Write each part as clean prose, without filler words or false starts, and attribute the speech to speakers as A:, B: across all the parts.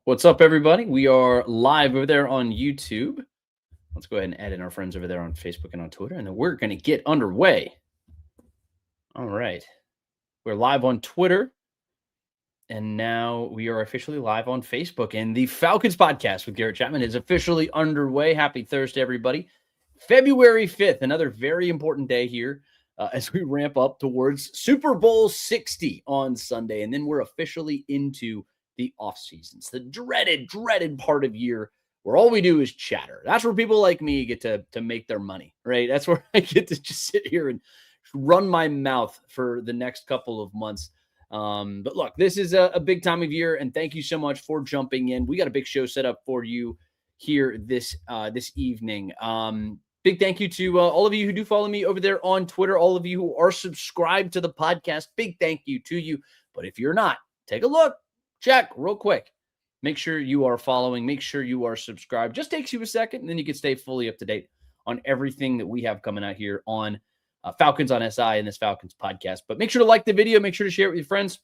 A: What's up, everybody? We are live over there on YouTube. Let's go ahead and add in our friends over there on Facebook and on Twitter, and then we're going to get underway. All right. We're live on Twitter, and now we are officially live on Facebook. And the Falcons Podcast with Garrett Chapman is officially underway. Happy Thursday, everybody. February 5th, another very important day here as we ramp up towards Super Bowl 60 on Sunday. And then we're officially into the offseason. It's the dreaded part of year where all we do is chatter. That's where people like me get to make their money, right? That's where I get to just sit here and run my mouth for the next couple of months. But look, this is a big time of year, and thank you so much for jumping in. We got a big show set up for you here this evening. Big thank you to all of you who do follow me over there on Twitter, all of you who are subscribed to the podcast. Big thank you to you. But if you're not, take a look. Check real quick. Make sure you are following. Make sure you are subscribed. Just takes you a second, and then you can stay fully up to date on everything that we have coming out here on Falcons on SI and this Falcons podcast. But make sure to like the video. Make sure to share it with your friends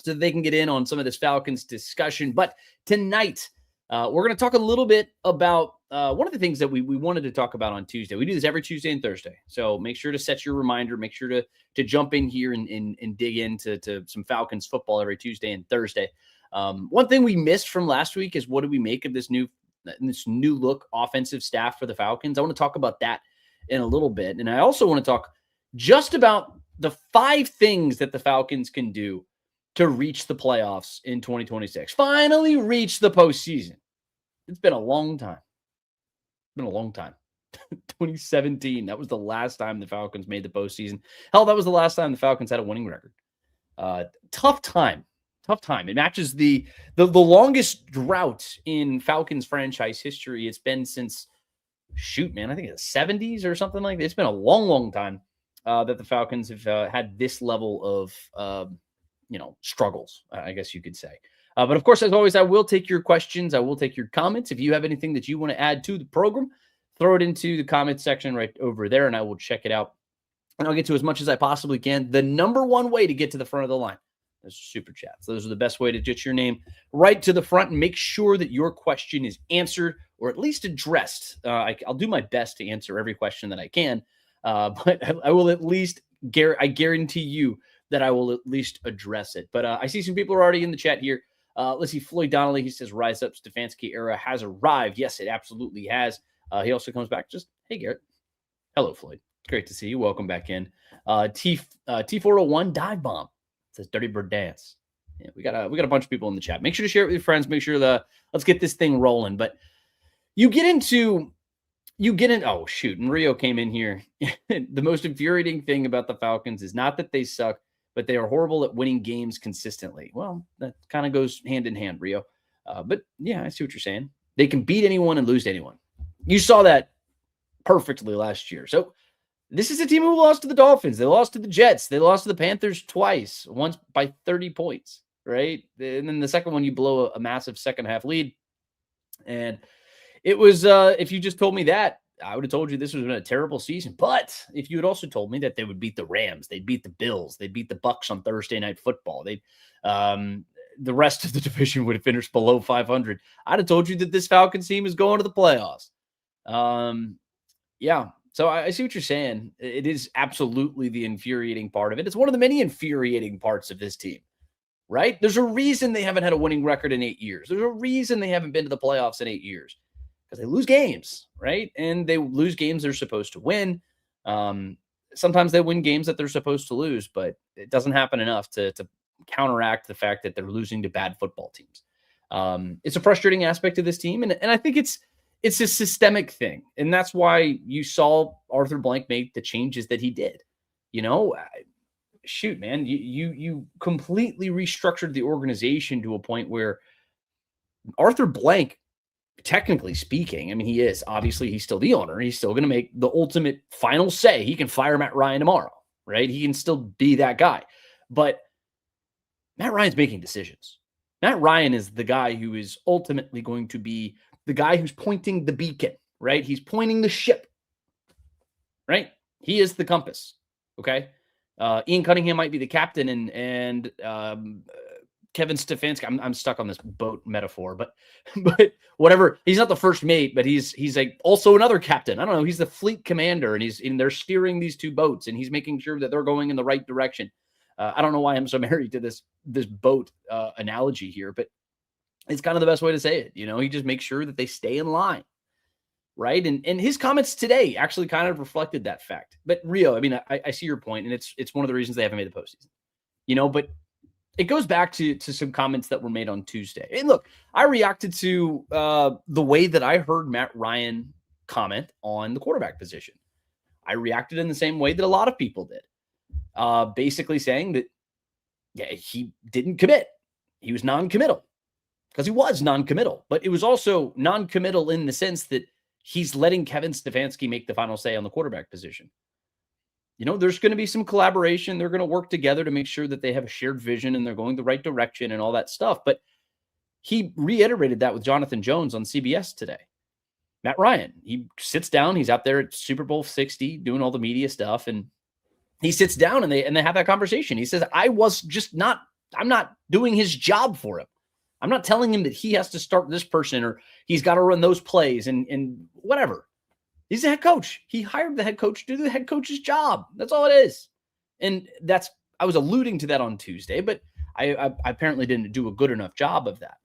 A: so that they can get in on some of this Falcons discussion. But tonight, we're going to talk a little bit about one of the things that we wanted to talk about on Tuesday. We do this every Tuesday and Thursday. So make sure to set your reminder. Make sure to jump in here and dig into some Falcons football every Tuesday and Thursday. One thing we missed from last week is what do we make of this new look offensive staff for the Falcons? I want to talk about that in a little bit. And I also want to talk just about the 5 things that the Falcons can do to reach the playoffs in 2026. Finally reach the postseason. It's been a long time. 2017, that was the last time the Falcons made the postseason. Hell, that was the last time the Falcons had a winning record. Tough time. It matches the longest drought in Falcons franchise history. It's been since, I think it's the 70s or something like that. It's been a long time that the Falcons have had this level of struggles, I guess you could say. But of course, as always, I will take your questions. I will take your comments. If you have anything that you want to add to the program, throw it into the comment section right over there, and I will check it out. And I'll get to as much as I possibly can. The number one way to get to the front of the line is super chats. Those are the best way to get your name right to the front and make sure that your question is answered or at least addressed. I'll do my best to answer every question that I can, but I will at least I guarantee you that I will at least address it. But I see some people are already in the chat here. Let's see. Floyd Donnelly, he says, rise up, Stefanski era has arrived. Yes, it absolutely has. He also comes back just, hey, Garrett. Hello, Floyd. It's great to see you. Welcome back in. T401 dive bomb. It says Dirty Bird Dance. Yeah, we got a bunch of people in the chat. Make sure to share it with your friends. Make sure let's get this thing rolling. But you get in. Oh, shoot. And Rio came in here. The most infuriating thing about the Falcons is not that they suck, but they are horrible at winning games consistently. Well, that kind of goes hand in hand, Rio. But yeah, I see what you're saying. They can beat anyone and lose to anyone. You saw that perfectly last year. So this is a team who lost to the Dolphins. They lost to the Jets. They lost to the Panthers twice, once by 30 points, right? And then the second one, you blow a massive second half lead. And it was, if you just told me that, I would have told you this was a terrible season. But if you had also told me that they would beat the Rams, they'd beat the Bills, they'd beat the Bucs on Thursday Night Football, the rest of the division would have finished below 500. I'd have told you that this Falcons team is going to the playoffs. Yeah. So I see what you're saying. It is absolutely the infuriating part of it. It's one of the many infuriating parts of this team, right? There's a reason they haven't had a winning record in 8 years. There's a reason they haven't been to the playoffs in 8 years. Because they lose games, right? And they lose games they're supposed to win. Sometimes they win games that they're supposed to lose, but it doesn't happen enough to counteract the fact that they're losing to bad football teams. It's a frustrating aspect of this team, and I think it's a systemic thing, and that's why you saw Arthur Blank make the changes that he did. Shoot, man, you completely restructured the organization to a point where Arthur Blank, technically speaking, I mean, he's still the owner. He's still going to make the ultimate final say. He can fire Matt Ryan tomorrow, right? He can still be that guy. But Matt Ryan's making decisions. Matt Ryan is the guy who is ultimately going to be the guy who's pointing the beacon, right? He's pointing the ship, right? He is the compass, okay? Ian Cunningham might be the captain and Kevin Stefanski. I'm stuck on this boat metaphor, but whatever. He's not the first mate, but he's like also another captain. I don't know. He's the fleet commander, and they're steering these two boats, and he's making sure that they're going in the right direction. I don't know why I'm so married to this boat analogy here, but it's kind of the best way to say it. He just makes sure that they stay in line. Right. And his comments today actually kind of reflected that fact. But Rio, I mean, I see your point, and it's one of the reasons they haven't made the postseason. But it goes back to some comments that were made on Tuesday. And look, I reacted to the way that I heard Matt Ryan comment on the quarterback position. I reacted in the same way that a lot of people did, basically saying that, yeah, he didn't commit. He was non-committal because he was non-committal, but it was also non-committal in the sense that he's letting Kevin Stefanski make the final say on the quarterback position. There's going to be some collaboration. They're going to work together to make sure that they have a shared vision and they're going the right direction and all that stuff. But he reiterated that with Jonathan Jones on CBS today. Matt Ryan, he sits down. He's out there at Super Bowl 60 doing all the media stuff. And he sits down and they have that conversation. He says, I'm not doing his job for him. I'm not telling him that he has to start this person or he's got to run those plays and whatever. He's the head coach. He hired the head coach to do the head coach's job. That's all it is. And I was alluding to that on Tuesday, but I apparently didn't do a good enough job of that.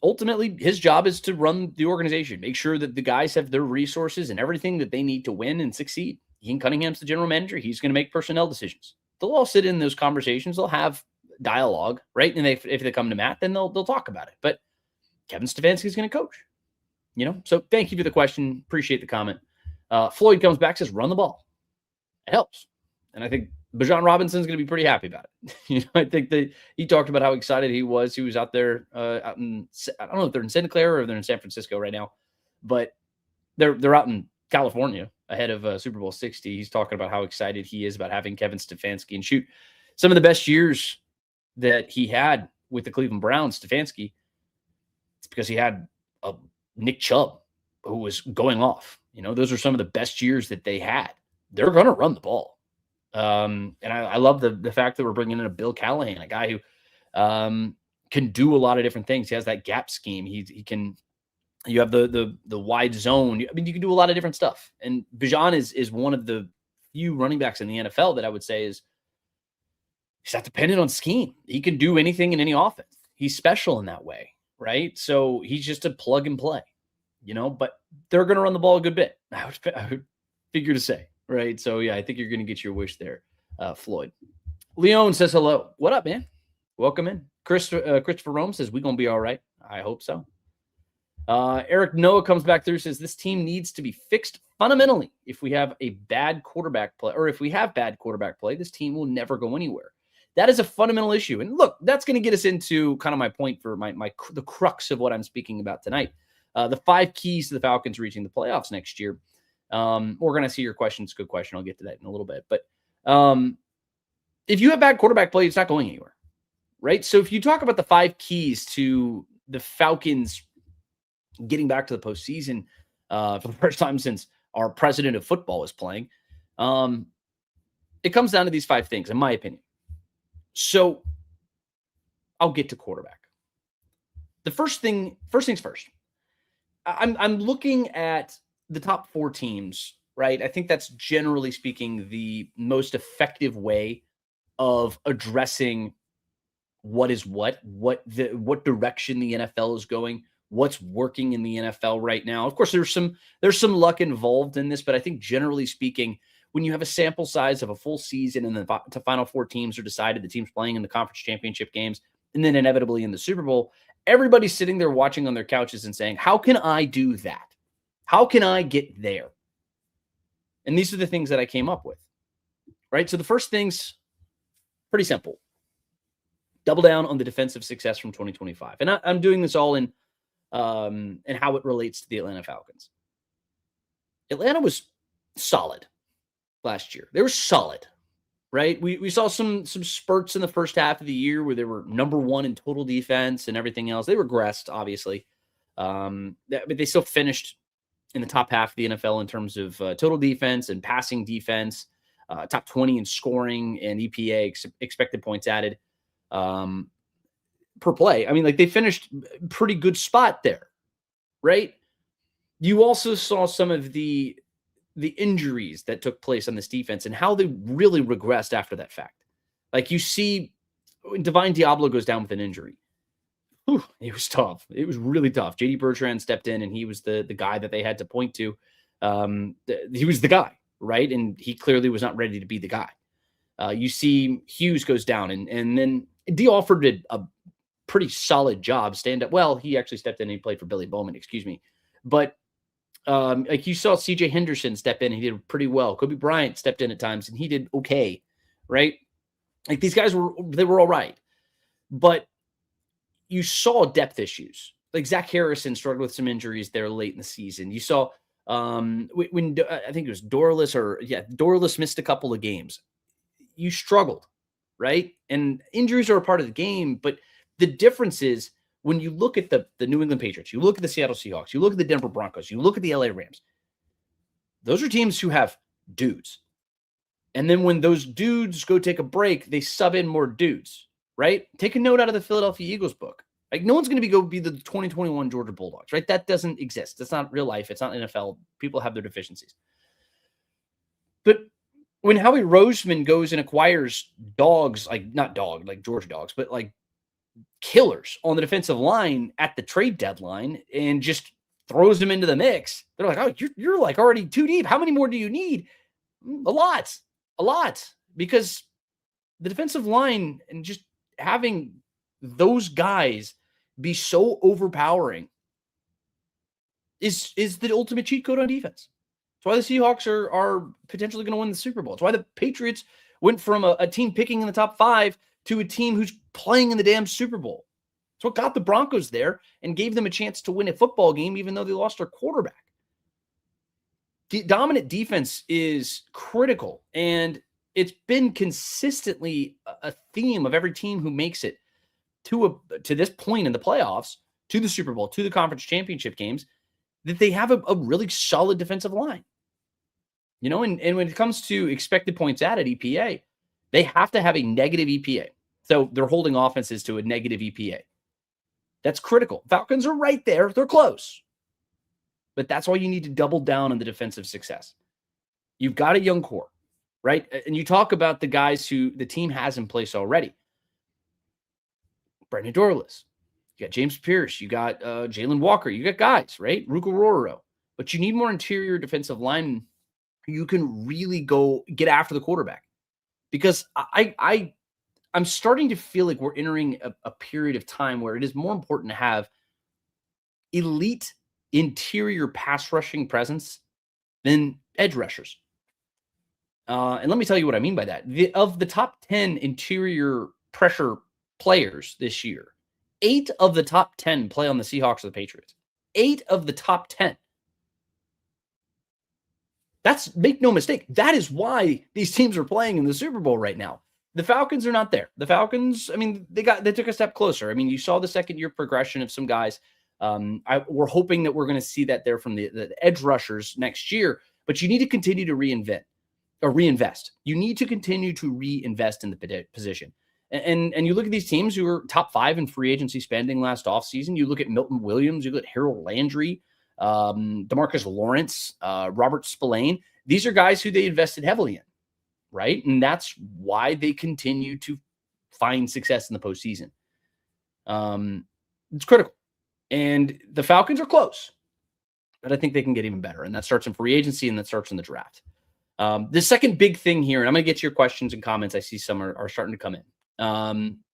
A: Ultimately, his job is to run the organization, make sure that the guys have their resources and everything that they need to win and succeed. Ian Cunningham's the general manager. He's going to make personnel decisions. They'll all sit in those conversations. They'll have dialogue, right? And if they come to Matt, then they'll talk about it. But Kevin Stefanski is going to coach, So thank you for the question. Appreciate the comment. Floyd comes back, says, run the ball. It helps. And I think Bijan Robinson's going to be pretty happy about it. I think that he talked about how excited he was. He was out there out in, I don't know if they're in Santa Clara or they're in San Francisco right now, but they're out in California ahead of Super Bowl 60. He's talking about how excited he is about having Kevin Stefanski and shoot some of the best years that he had with the Cleveland Browns, Stefanski. It's because he had a Nick Chubb who was going off. Those are some of the best years that they had. They're going to run the ball. And I love the fact that we're bringing in a Bill Callahan, a guy who can do a lot of different things. He has that gap scheme. He can. You have the wide zone. You can do a lot of different stuff. And Bijan is one of the few running backs in the NFL that I would say is he's not dependent on scheme. He can do anything in any offense. He's special in that way, right? So he's just a plug and play, but they're going to run the ball a good bit. I would figure to say, right? So yeah, I think you're going to get your wish there, Floyd. Leon says hello. What up, man? Welcome in. Christopher Rome says we're going to be all right. I hope so. Eric Noah comes back through, says this team needs to be fixed fundamentally. If we have bad quarterback play, this team will never go anywhere. That is a fundamental issue. And look, that's going to get us into kind of my point for the crux of what I'm speaking about tonight. The 5 keys to the Falcons reaching the playoffs next year. We're going to see your question. It's a good question. I'll get to that in a little bit. But if you have bad quarterback play, it's not going anywhere, right? So if you talk about the 5 keys to the Falcons getting back to the postseason for the first time since our president of football is playing, it comes down to these 5 things, in my opinion. So I'll get to quarterback. The first things first. I'm looking at the top 4 teams, right? I think that's generally speaking the most effective way of addressing what direction the NFL is going, what's working in the NFL right now. Of course, there's some luck involved in this, but I think generally speaking, when you have a sample size of a full season and the final 4 teams are decided, the teams playing in the conference championship games, and then inevitably in the Super Bowl, everybody's sitting there watching on their couches and saying, how can I do that? How can I get there? And these are the things that I came up with, right? So the first thing's pretty simple. Double down on the defensive success from 2025. And I'm doing this all in and how it relates to the Atlanta Falcons. Atlanta was solid last year. They were solid, right? We saw some spurts in the first half of the year where they were number 1 in total defense and everything else. They regressed, obviously. But they still finished in the top half of the NFL in terms of total defense and passing defense, top 20 in scoring and EPA, expected points added. per play. I mean, like they finished pretty good spot there, right? You also saw some of the injuries that took place on this defense and how they really regressed after that fact. Like you see when Divine Diablo goes down with an injury. Whew, it was tough. It was really tough. JD Bertrand stepped in and he was the guy that they had to point to. He was the guy, right? And he clearly was not ready to be the guy. You see Hughes goes down and then D. Alford did a pretty solid job stand up. Well, he actually stepped in and he played for Billy Bowman, excuse me. But like you saw CJ Henderson step in and he did pretty well. Kobe Bryant stepped in at times and he did okay, right? Like these guys were all right. But you saw depth issues. Like Zach Harrison struggled with some injuries there late in the season. You saw when I think it was Dorless missed a couple of games. You struggled, right? And injuries are a part of the game, but the difference is when you look at the New England Patriots, you look at the Seattle Seahawks, you look at the Denver Broncos, you look at the LA Rams. Those are teams who have dudes. And then when those dudes go take a break, they sub in more dudes, right? Take a note out of the Philadelphia Eagles book. Like no one's going to be the 2021 Georgia Bulldogs, right? That doesn't exist. That's not real life. It's not NFL. People have their deficiencies. But when Howie Roseman goes and acquires dogs, like not dog, like Georgia dogs, but like killers on the defensive line at the trade deadline and just throws them into the mix, they're like, oh, you're like already too deep. How many more do you need? A lot, because the defensive line and just having those guys be so overpowering is the ultimate cheat code on defense. That's why the Seahawks are potentially going to win the Super Bowl. It's why the Patriots went from a team picking in the top 5 to a team who's playing in the damn Super Bowl. It's what got the Broncos there and gave them a chance to win a football game, even though they lost their quarterback. Dominant defense is critical, and it's been consistently a theme of every team who makes it to this point in the playoffs, to the Super Bowl, to the conference championship games, that they have a really solid defensive line. You know, and when it comes to expected points at EPA, they have to have a negative EPA. So they're holding offenses to a negative EPA. That's critical. Falcons are right there. They're close. But that's why you need to double down on the defensive success. You've got a young core, right? And you talk about the guys who the team has in place already. Brandon Dorless. You got James Pierce. You got Jalen Walker. You got guys, right? Ruka Rororo. But you need more interior defensive linemen who you can really go get after the quarterback. Because I'm starting to feel like we're entering a period of time where it is more important to have elite interior pass rushing presence than edge rushers. And let me tell you what I mean by that. Of the top 10 interior pressure players this year, 8 of the top 10 play on the Seahawks or the Patriots. 8 of the top 10. Make no mistake. That is why these teams are playing in the Super Bowl right now. The Falcons are not there. The Falcons, I mean, they took a step closer. I mean, you saw the second year progression of some guys. We're hoping that we're going to see that there from the edge rushers next year, but you need to continue to reinvest. You need to continue to reinvest in the position. And you look at these teams who are top 5 in free agency spending last offseason. You look at Milton Williams, you look at Harold Landry, DeMarcus Lawrence, Robert Spillane. These are guys who they invested heavily in, right? And that's why they continue to find success in the postseason. It's critical. And the Falcons are close, but I think they can get even better. And that starts in free agency and that starts in the draft. The second big thing here, and I'm going to get to your questions and comments. I see some are starting to come in.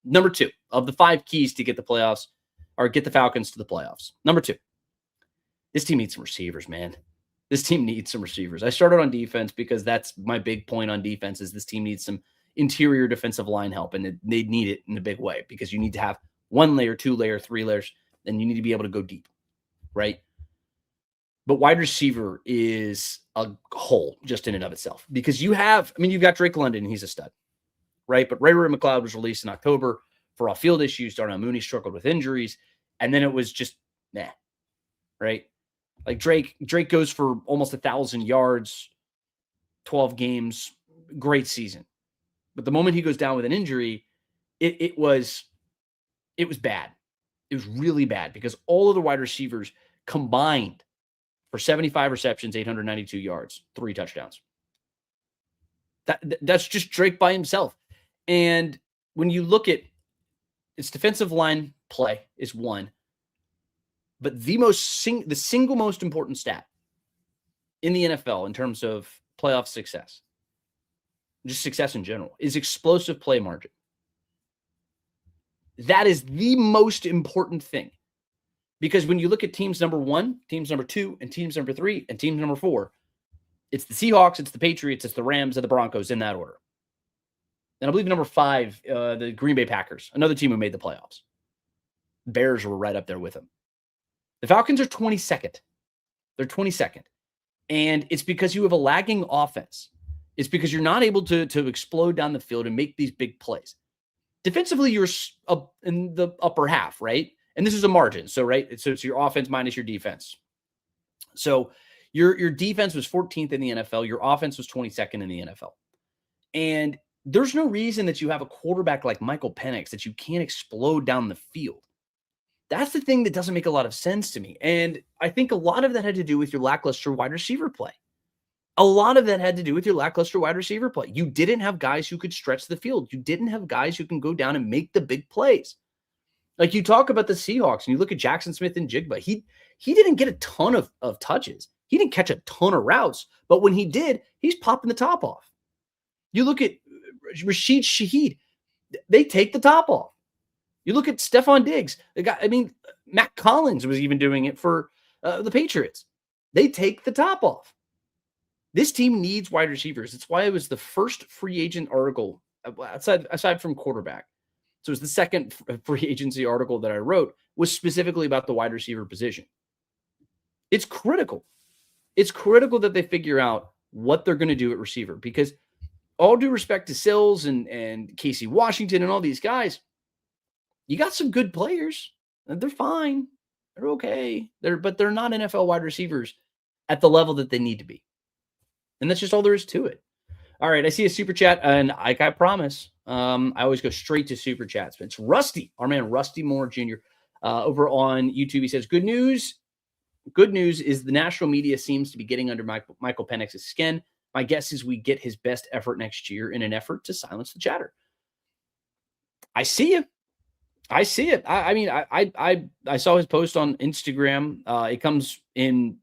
A: Number 2 of the 5 keys to get the playoffs or get the Falcons to the playoffs. Number 2, this team needs some receivers, man. This team needs some receivers. I started on defense because that's my big point on defense is this team needs some interior defensive line help, and they need it in a big way because you need to have 1 layer, 2 layer, 3 layers, and you need to be able to go deep, right? But wide receiver is a hole just in and of itself because you've got Drake London, and he's a stud, right? But Ray McLeod was released in October for off-field issues. Darnell Mooney struggled with injuries, and then it was just right? Like Drake goes for almost 1,000 yards, 12 games, great season. But the moment he goes down with an injury, it was bad. It was really bad because all of the wide receivers combined for 75 receptions, 892 yards, 3 touchdowns. That's just Drake by himself. And when you look at its defensive line play is one, but the single most important stat in the NFL in terms of playoff success, just success in general, is explosive play margin. That is the most important thing. Because when you look at teams number 1, teams number 2, and teams number 3, and teams number 4, it's the Seahawks, it's the Patriots, it's the Rams, and the Broncos in that order. And I believe number 5, the Green Bay Packers, another team who made the playoffs. Bears were right up there with them. The Falcons are 22nd. They're 22nd. And it's because you have a lagging offense. It's because you're not able to explode down the field and make these big plays. Defensively, you're up in the upper half, right? And this is a margin. So, right? So it's your offense minus your defense. So your defense was 14th in the NFL. Your offense was 22nd in the NFL. And there's no reason that you have a quarterback like Michael Penix that you can't explode down the field. That's the thing that doesn't make a lot of sense to me. And I think a lot of that had to do with your lackluster wide receiver play. A lot of that had to do with your lackluster wide receiver play. You didn't have guys who could stretch the field. You didn't have guys who can go down and make the big plays. Like you talk about the Seahawks and you look at Jackson Smith and Jigba. He didn't get a ton of touches. He didn't catch a ton of routes. But when he did, he's popping the top off. You look at Rashid Shaheed. They take the top off. You look at Stephon Diggs. Matt Collins was even doing it for the Patriots. They take the top off. This team needs wide receivers. It's why it was the first free agent article, aside from quarterback. So it was the second free agency article that I wrote, was specifically about the wide receiver position. It's critical. It's critical that they figure out what they're going to do at receiver, because all due respect to Sills and Casey Washington and all these guys, you got some good players. They're fine. They're okay. But they're not NFL wide receivers at the level that they need to be. And that's just all there is to it. All right, I see a super chat, and like I promise, I always go straight to super chats. But it's Rusty, our man Rusty Moore Jr. Over on YouTube. He says, "Good news. Good news is the national media seems to be getting under Michael Penix's skin. My guess is we get his best effort next year in an effort to silence the chatter." I see you. I see it. I saw his post on Instagram. It comes in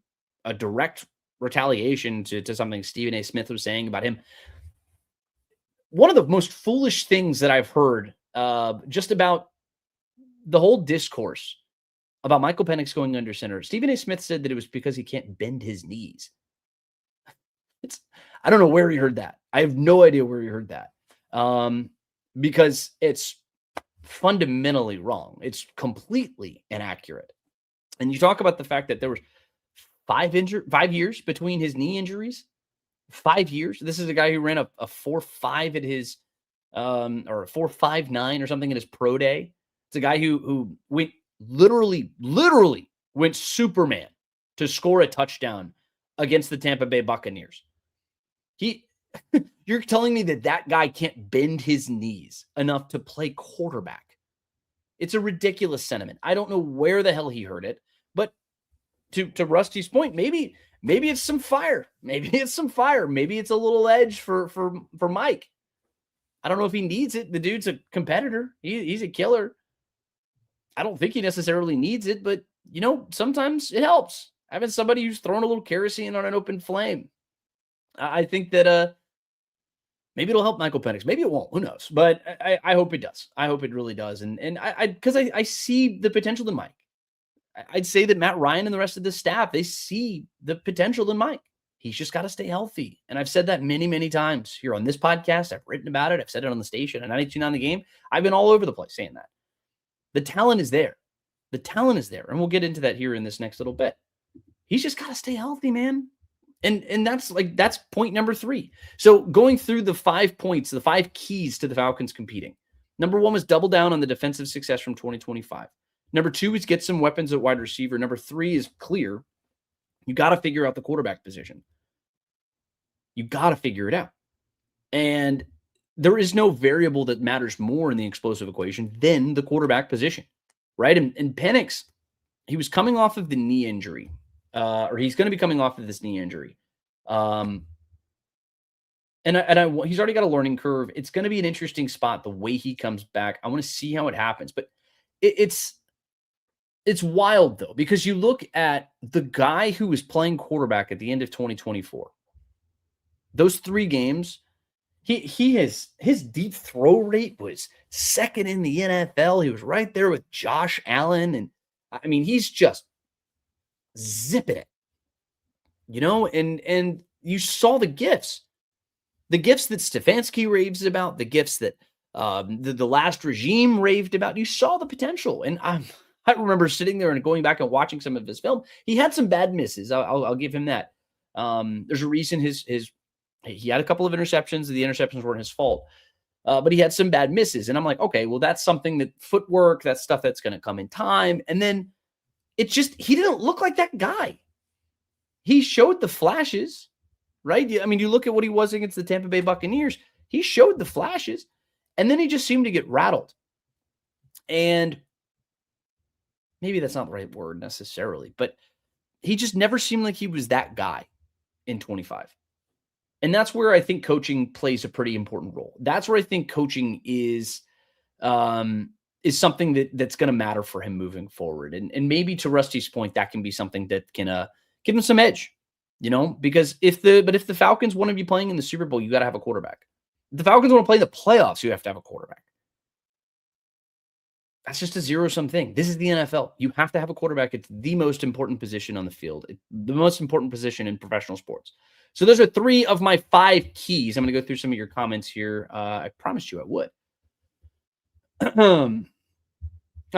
A: a direct retaliation to something Stephen A. Smith was saying about him. One of the most foolish things that I've heard just about the whole discourse about Michael Penix going under center. Stephen A. Smith said that it was because he can't bend his knees. I don't know where he heard that. I have no idea where he heard that. Because it's fundamentally wrong. It's completely inaccurate. And you talk about the fact that there was 5 years between his knee injuries. 5 years. This is a guy who ran a 4.5 at his or a 4.59 or something at his pro day. It's a guy who went literally went Superman to score a touchdown against the Tampa Bay Buccaneers. You're telling me that guy can't bend his knees enough to play quarterback? It's a ridiculous sentiment. I don't know where the hell he heard it, but to Rusty's point, maybe it's some fire. Maybe it's some fire. Maybe it's a little edge for Mike. I don't know if he needs it. The dude's a competitor. He's a killer. I don't think he necessarily needs it, but sometimes it helps having somebody who's throwing a little kerosene on an open flame. I think that maybe it'll help Michael Penix. Maybe it won't. Who knows? But I hope it does. I hope it really does. And because I see the potential in Mike. I'd say that Matt Ryan and the rest of the staff, they see the potential in Mike. He's just got to stay healthy. And I've said that many, many times here on this podcast. I've written about it. I've said it on the station at 92.9 The Game. I've been all over the place saying that. The talent is there. The talent is there. And we'll get into that here in this next little bit. He's just got to stay healthy, man. And that's point number 3. So going through the 5 points, the 5 keys to the Falcons competing. Number 1 was double down on the defensive success from 2025. Number 2 is get some weapons at wide receiver. Number 3 is clear. You got to figure out the quarterback position. You got to figure it out. And there is no variable that matters more in the explosive equation than the quarterback position, right? And Penix, he was coming off of the knee injury, or he's going to be coming off of this knee injury. He's already got a learning curve. It's going to be an interesting spot the way he comes back. I want to see how it happens, but it's wild though, because you look at the guy who was playing quarterback at the end of 2024. Those 3 games, his deep throw rate was second in the NFL. He was right there with Josh Allen, and I mean, he's just zipping it, and you saw the gifts that Stefanski raves about, the gifts that the last regime raved about. You saw the potential, and I remember sitting there and going back and watching some of his film. He had some bad misses. I'll give him that. There's a reason he had a couple of interceptions. The interceptions weren't his fault, but he had some bad misses. And I'm like, okay, well, that's something that footwork, that's stuff that's going to come in time. And then he didn't look like that guy. He showed the flashes, right? I mean, you look at what he was against the Tampa Bay Buccaneers. He showed the flashes, and then he just seemed to get rattled. And maybe that's not the right word necessarily, but he just never seemed like he was that guy in 25. And that's where I think coaching plays a pretty important role. That's where I think coaching is something that's going to matter for him moving forward. And maybe to Rusty's point, that can be something that can give him some edge, because if the Falcons want to be playing in the Super Bowl, you got to have a quarterback. If the Falcons want to play the playoffs, you have to have a quarterback. That's just a zero-sum thing. This is the NFL. You have to have a quarterback. It's the most important position on the field. It's the most important position in professional sports. So those are 3 of my 5 keys. I'm going to go through some of your comments here. I promised you I would.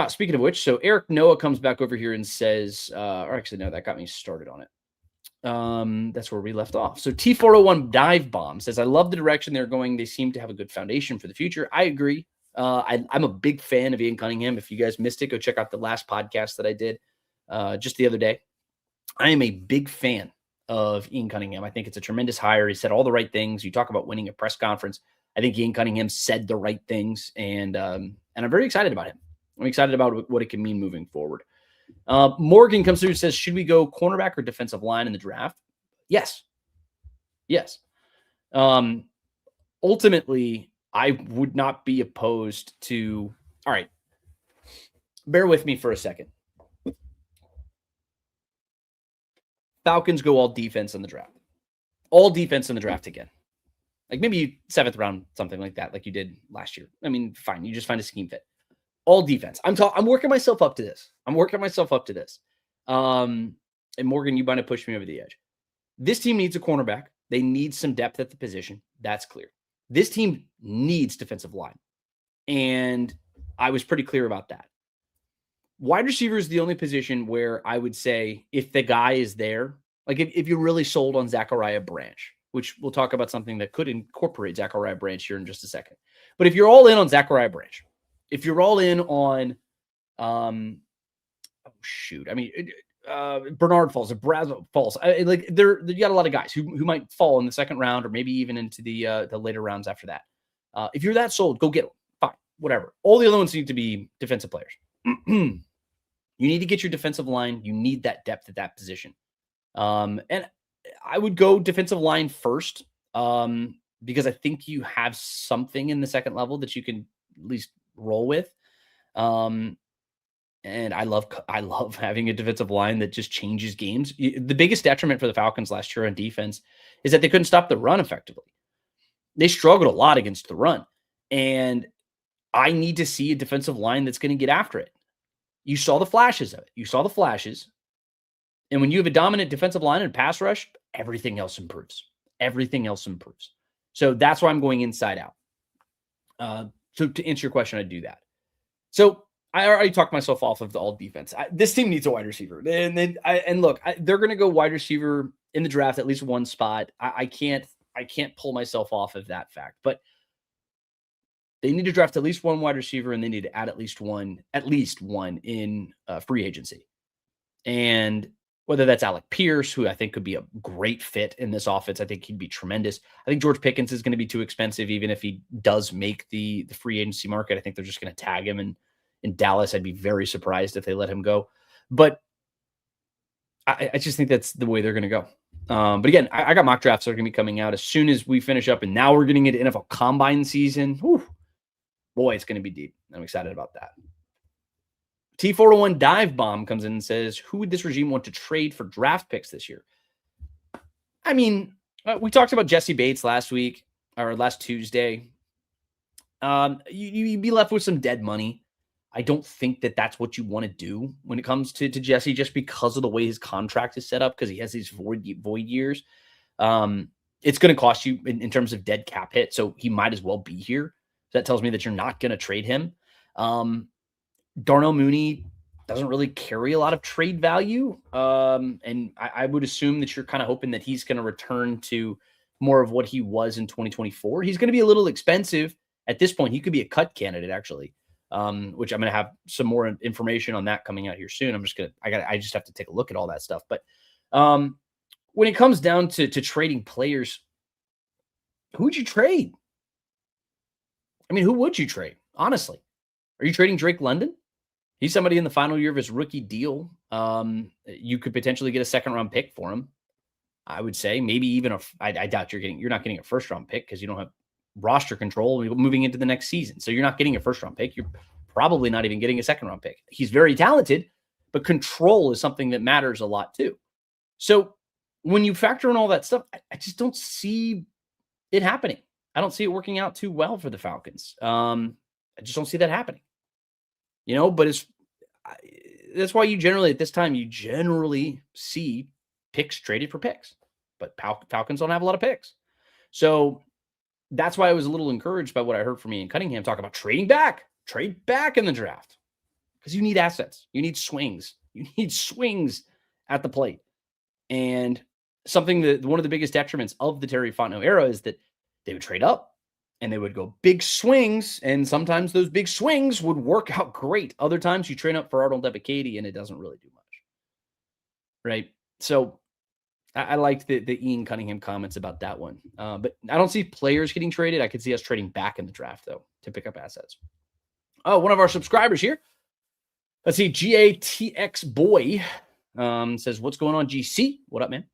A: Speaking of which, so Eric Noah comes back over here and says, or actually, no, that got me started on it. That's where we left off. So T401 Dive Bomb says, I love the direction they're going. They seem to have a good foundation for the future. I agree. I'm a big fan of Ian Cunningham. If you guys missed it, go check out the last podcast that I did just the other day. I am a big fan of Ian Cunningham. I think it's a tremendous hire. He said all the right things. You talk about winning a press conference. I think Ian Cunningham said the right things, and I'm very excited about him. I'm excited about what it can mean moving forward. Morgan comes through and says, should we go cornerback or defensive line in the draft? Yes. Ultimately, I would not be opposed to. All right. Bear with me for a second. Falcons go all defense in the draft. All defense in the draft again. Like maybe 7th round, something like that, like you did last year. I mean, fine. You just find a scheme fit. All defense. I'm working myself up to this. And Morgan, you might have pushed me over the edge. This team needs a cornerback. They need some depth at the position. That's clear. This team needs defensive line. And I was pretty clear about that. Wide receiver is the only position where I would say if the guy is there, like if you're really sold on Zachariah Branch, which we'll talk about something that could incorporate Zachariah Branch here in just a second. But if you're all in on Zachariah Branch, if you're all in on, Bernard Falls, Brazo Falls, you got a lot of guys who might fall in the 2nd round or maybe even into the later rounds after that. If you're that sold, go get them. Fine, whatever. All the other ones need to be defensive players. You need to get your defensive line. You need that depth at that position. And I would go defensive line first because I think you have something in the 2nd level that you can at least roll with. And I love having a defensive line that just changes games. The biggest detriment for the Falcons last year on defense is that they couldn't stop the run effectively. They struggled a lot against the run. And I need to see a defensive line that's going to get after it. You saw the flashes of it. And when you have a dominant defensive line and pass rush, everything else improves. So that's why I'm going inside out. So to answer your question, I'd do that. So I already talked myself off of the all defense. This team needs a wide receiver. And look, they're going to go wide receiver in the draft, at least one spot. I can't pull myself off of that fact, but they need to draft at least one wide receiver, and they need to add at least one in free agency. And whether that's Alec Pierce, who I think could be a great fit in this offense. I think he'd be tremendous. I think George Pickens is going to be too expensive, even if he does make the free agency market. I think they're just going to tag him. And in Dallas, I'd be very surprised if they let him go. But I just think that's the way they're going to go. But again, I got mock drafts that are going to be coming out as soon as we finish up. And now we're getting into NFL Combine season. Whew, boy, it's going to be deep. I'm excited about that. T401 Dive Bomb comes in and says, who would this regime want to trade for draft picks this year? I mean, we talked about Jesse Bates last week or last Tuesday. You'd be left with some dead money. I don't think that that's what you want to do when it comes to Jesse, just because of the way his contract is set up, because he has these void years. It's going to cost you in terms of dead cap hit, so he might as well be here. So that tells me that you're not going to trade him. Darnell Mooney doesn't really carry a lot of trade value. And I would assume that you're kind of hoping that he's going to return to more of what he was in 2024. He's going to be a little expensive at this point. He could be a cut candidate, actually, which I'm going to have some more information on that coming out here soon. I just have to take a look at all that stuff. But when it comes down to trading players, who would you trade? I mean, who would you trade? Honestly, are you trading Drake London? He's somebody in the final year of his rookie deal. You could potentially get a second-round pick for him. I would say maybe even I doubt you're not getting a first-round pick because you don't have roster control moving into the next season. So you're not getting a first-round pick. You're probably not even getting a second-round pick. He's very talented, but control is something that matters a lot too. So when you factor in all that stuff, I just don't see it happening. I don't see it working out too well for the Falcons. I just don't see that happening. But that's why at this time, you generally see picks traded for picks. But Falcons don't have a lot of picks. So that's why I was a little encouraged by what I heard from Ian Cunningham talk about trade back in the draft. Because you need assets. You need swings. You need swings at the plate. And something that one of the biggest detriments of the Terry Fontenot era is that they would trade up and they would go big swings. And sometimes those big swings would work out great. Other times you train up for Arnold Ebiketie and it doesn't really do much. Right. So I liked the Ian Cunningham comments about that one. But I don't see players getting traded. I could see us trading back in the draft, though, to pick up assets. Oh, one of our subscribers here. Let's see. GATX Boy says, what's going on, GC? What up, man?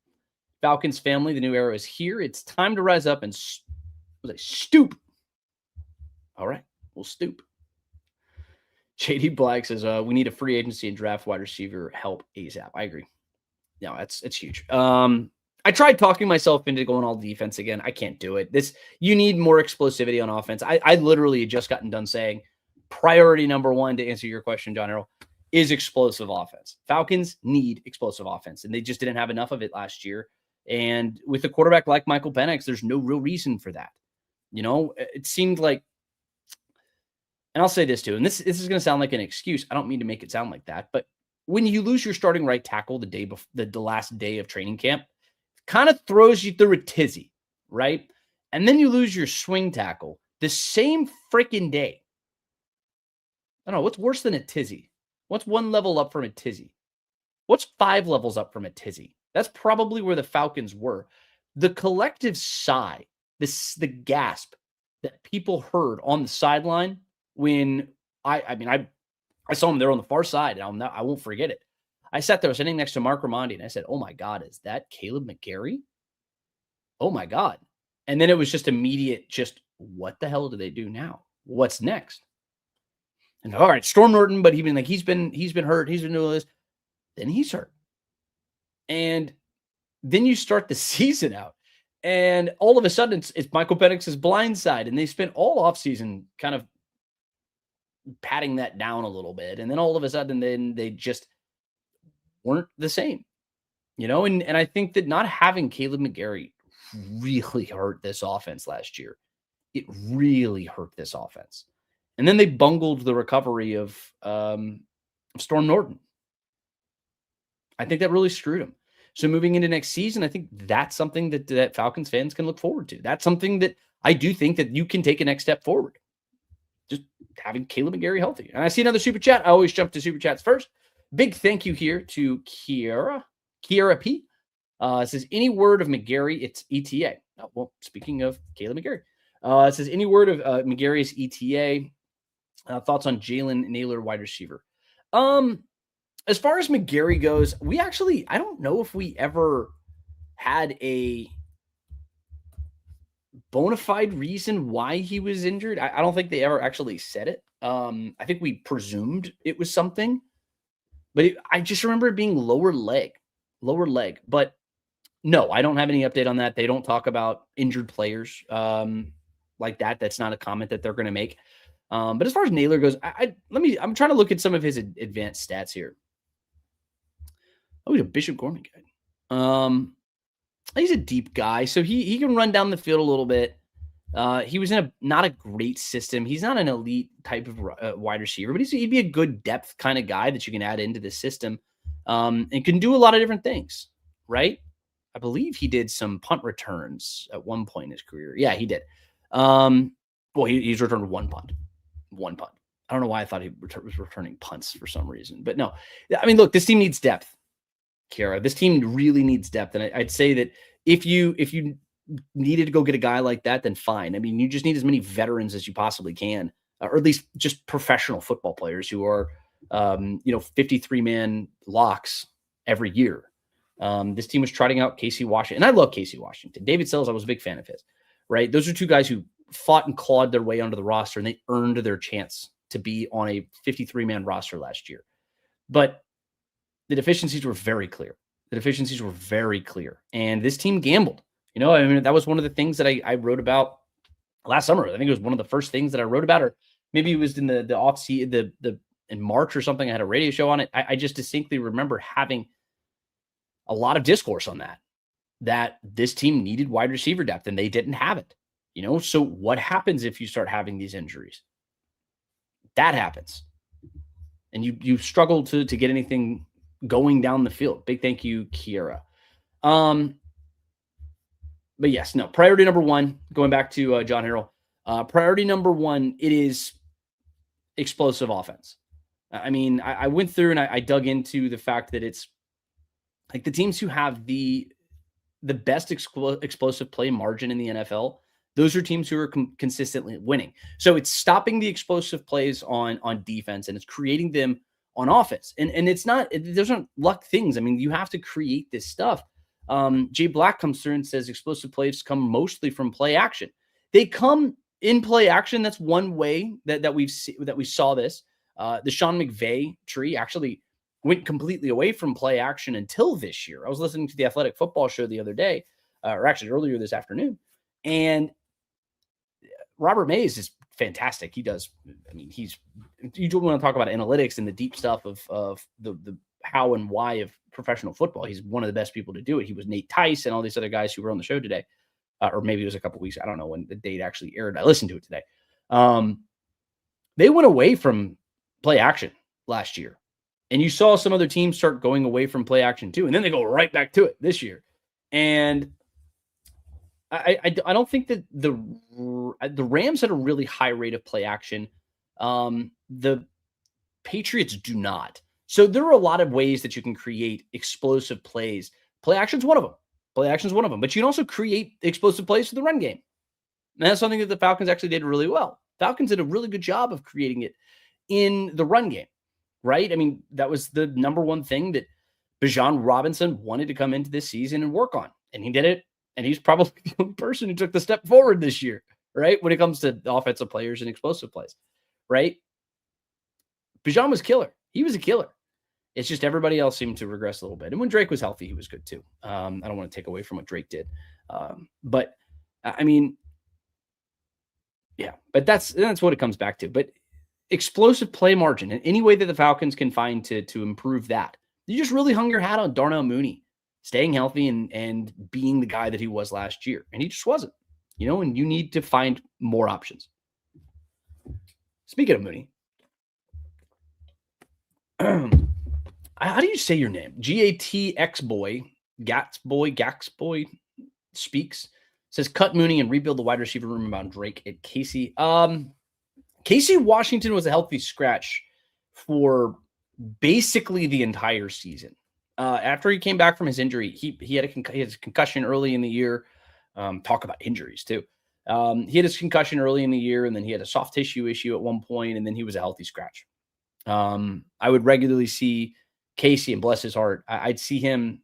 A: Falcons family, the new era is here. It's time to rise up and stoop. All right, we'll stoop. JD Black says, we need a free agency and draft wide receiver help ASAP. I agree. No, it's huge. I tried talking myself into going all defense again. I can't do it. You need more explosivity on offense. I literally had just gotten done saying priority number one, to answer your question, John Errol, is explosive offense. Falcons need explosive offense, and they just didn't have enough of it last year. And with a quarterback like Michael Penix, there's no real reason for that. It seemed like, and I'll say this too, and this is going to sound like an excuse. I don't mean to make it sound like that, but when you lose your starting right tackle the day before the last day of training camp, kind of throws you through a tizzy, right? And then you lose your swing tackle the same freaking day. I don't know, what's worse than a tizzy? What's one level up from a tizzy? What's 5 levels up from a tizzy? That's probably where the Falcons were. The collective sigh, the gasp that people heard on the sideline when I saw him there on the far side, and I won't forget it. I sat there sitting next to Mark Ramondi, and I said, oh, my God, is that Caleb McGarry? Oh, my God. And then it was just immediate, what the hell do they do now? What's next? And all right, Storm Norton, but even he's been hurt. He's been doing this. Then he's hurt. And then you start the season out, and all of a sudden it's Michael Penix's blind side, and they spent all offseason kind of patting that down a little bit. And then all of a sudden, then they just weren't the same, and I think that not having Caleb McGarry really hurt this offense last year. It really hurt this offense. And then they bungled the recovery of Storm Norton. I think that really screwed him. So moving into next season, I think that's something that Falcons fans can look forward to. That's something that I do think that you can take a next step forward. Just having Caleb McGarry healthy. And I see another super chat. I always jump to super chats first. Big thank you here to Kiera Kiera P says, any word of McGarry, it's ETA. Oh, well, speaking of Caleb McGarry, it says, any word of McGarry is ETA. Thoughts on Jalen Naylor, wide receiver. As far as McGarry goes, I don't know if we ever had a bona fide reason why he was injured. I don't think they ever actually said it. I think we presumed it was something, but I just remember it being lower leg. But no, I don't have any update on that. They don't talk about injured players like that. That's not a comment that they're going to make. But as far as Naylor goes, I'm trying to look at some of his advanced stats here. Oh, he's a Bishop Gorman guy. He's a deep guy, so he can run down the field a little bit. He was in not a great system. He's not an elite type of wide receiver, but he'd be a good depth kind of guy that you can add into the system, and can do a lot of different things, right? I believe he did some punt returns at one point in his career. Yeah, he did. He's returned one punt. I don't know why I thought he was returning punts for some reason, but no. I mean, look, this team needs depth, Kara. This team really needs depth, and I'd say that if you needed to go get a guy like that, then fine. I mean, you just need as many veterans as you possibly can, or at least just professional football players who are, 53-man locks every year. This team was trotting out Casey Washington, and I love Casey Washington. David Sells, I was a big fan of his, right? Those are two guys who fought and clawed their way onto the roster, and they earned their chance to be on a 53-man roster last year. But the deficiencies were very clear. And this team gambled. That was one of the things that I wrote about last summer. I think it was one of the first things that I wrote about, or maybe it was in the off-season, in March or something. I had a radio show on it. I just distinctly remember having a lot of discourse on that this team needed wide receiver depth, and they didn't have it. So what happens if you start having these injuries? That happens. And you struggle to get anything going down the field. Big thank you, Kiera. But yes, no, priority number one, going back to John Harrell, priority number one, it is explosive offense. I mean, I went through and I dug into the fact that it's like the teams who have the best explosive play margin in the NFL, those are teams who are consistently winning. So it's stopping the explosive plays on defense, and it's creating them on offense. And those aren't luck things. I mean, you have to create this stuff. Jay Black comes through and says explosive plays come mostly from play action. They come in play action. That's one way that we saw this. The Sean McVay tree actually went completely away from play action until this year. I was listening to the Athletic Football Show the other day, or actually earlier this afternoon, and Robert Mays is fantastic. He does. I mean, you don't want to talk about analytics and the deep stuff of the how and why of professional football. He's one of the best people to do it. He was Nate Tice and all these other guys who were on the show today, or maybe it was a couple weeks. I don't know when the date actually aired. I listened to it today. They went away from play action last year, and you saw some other teams start going away from play action too, and then they go right back to it this year. And I don't think that the Rams had a really high rate of play action. The Patriots do not. So there are a lot of ways that you can create explosive plays. Play action is one of them. But you can also create explosive plays for the run game. And that's something that the Falcons actually did really well. Falcons did a really good job of creating it in the run game, right? I mean, that was the number one thing that Bijan Robinson wanted to come into this season and work on. And he did it. And he's probably the only person who took the step forward this year, right? When it comes to offensive players and explosive plays, right? Bijan was killer. He was a killer. It's just everybody else seemed to regress a little bit. And when Drake was healthy, he was good too. I don't want to take away from what Drake did. But I mean, yeah, but that's what it comes back to. But explosive play margin, and any way that the Falcons can find to improve that. You just really hung your hat on Darnell Mooney staying healthy and being the guy that he was last year. And he just wasn't, and you need to find more options. Speaking of Mooney, how do you say your name? Gatx Gaxboy speaks, says cut Mooney and rebuild the wide receiver room around Drake at Casey. Casey Washington was a healthy scratch for basically the entire season. After he came back from his injury, he had a concussion early in the year. Talk about injuries too. He had his concussion early in the year, and then he had a soft tissue issue at one point, and then he was a healthy scratch. I would regularly see Casey, and bless his heart, I'd see him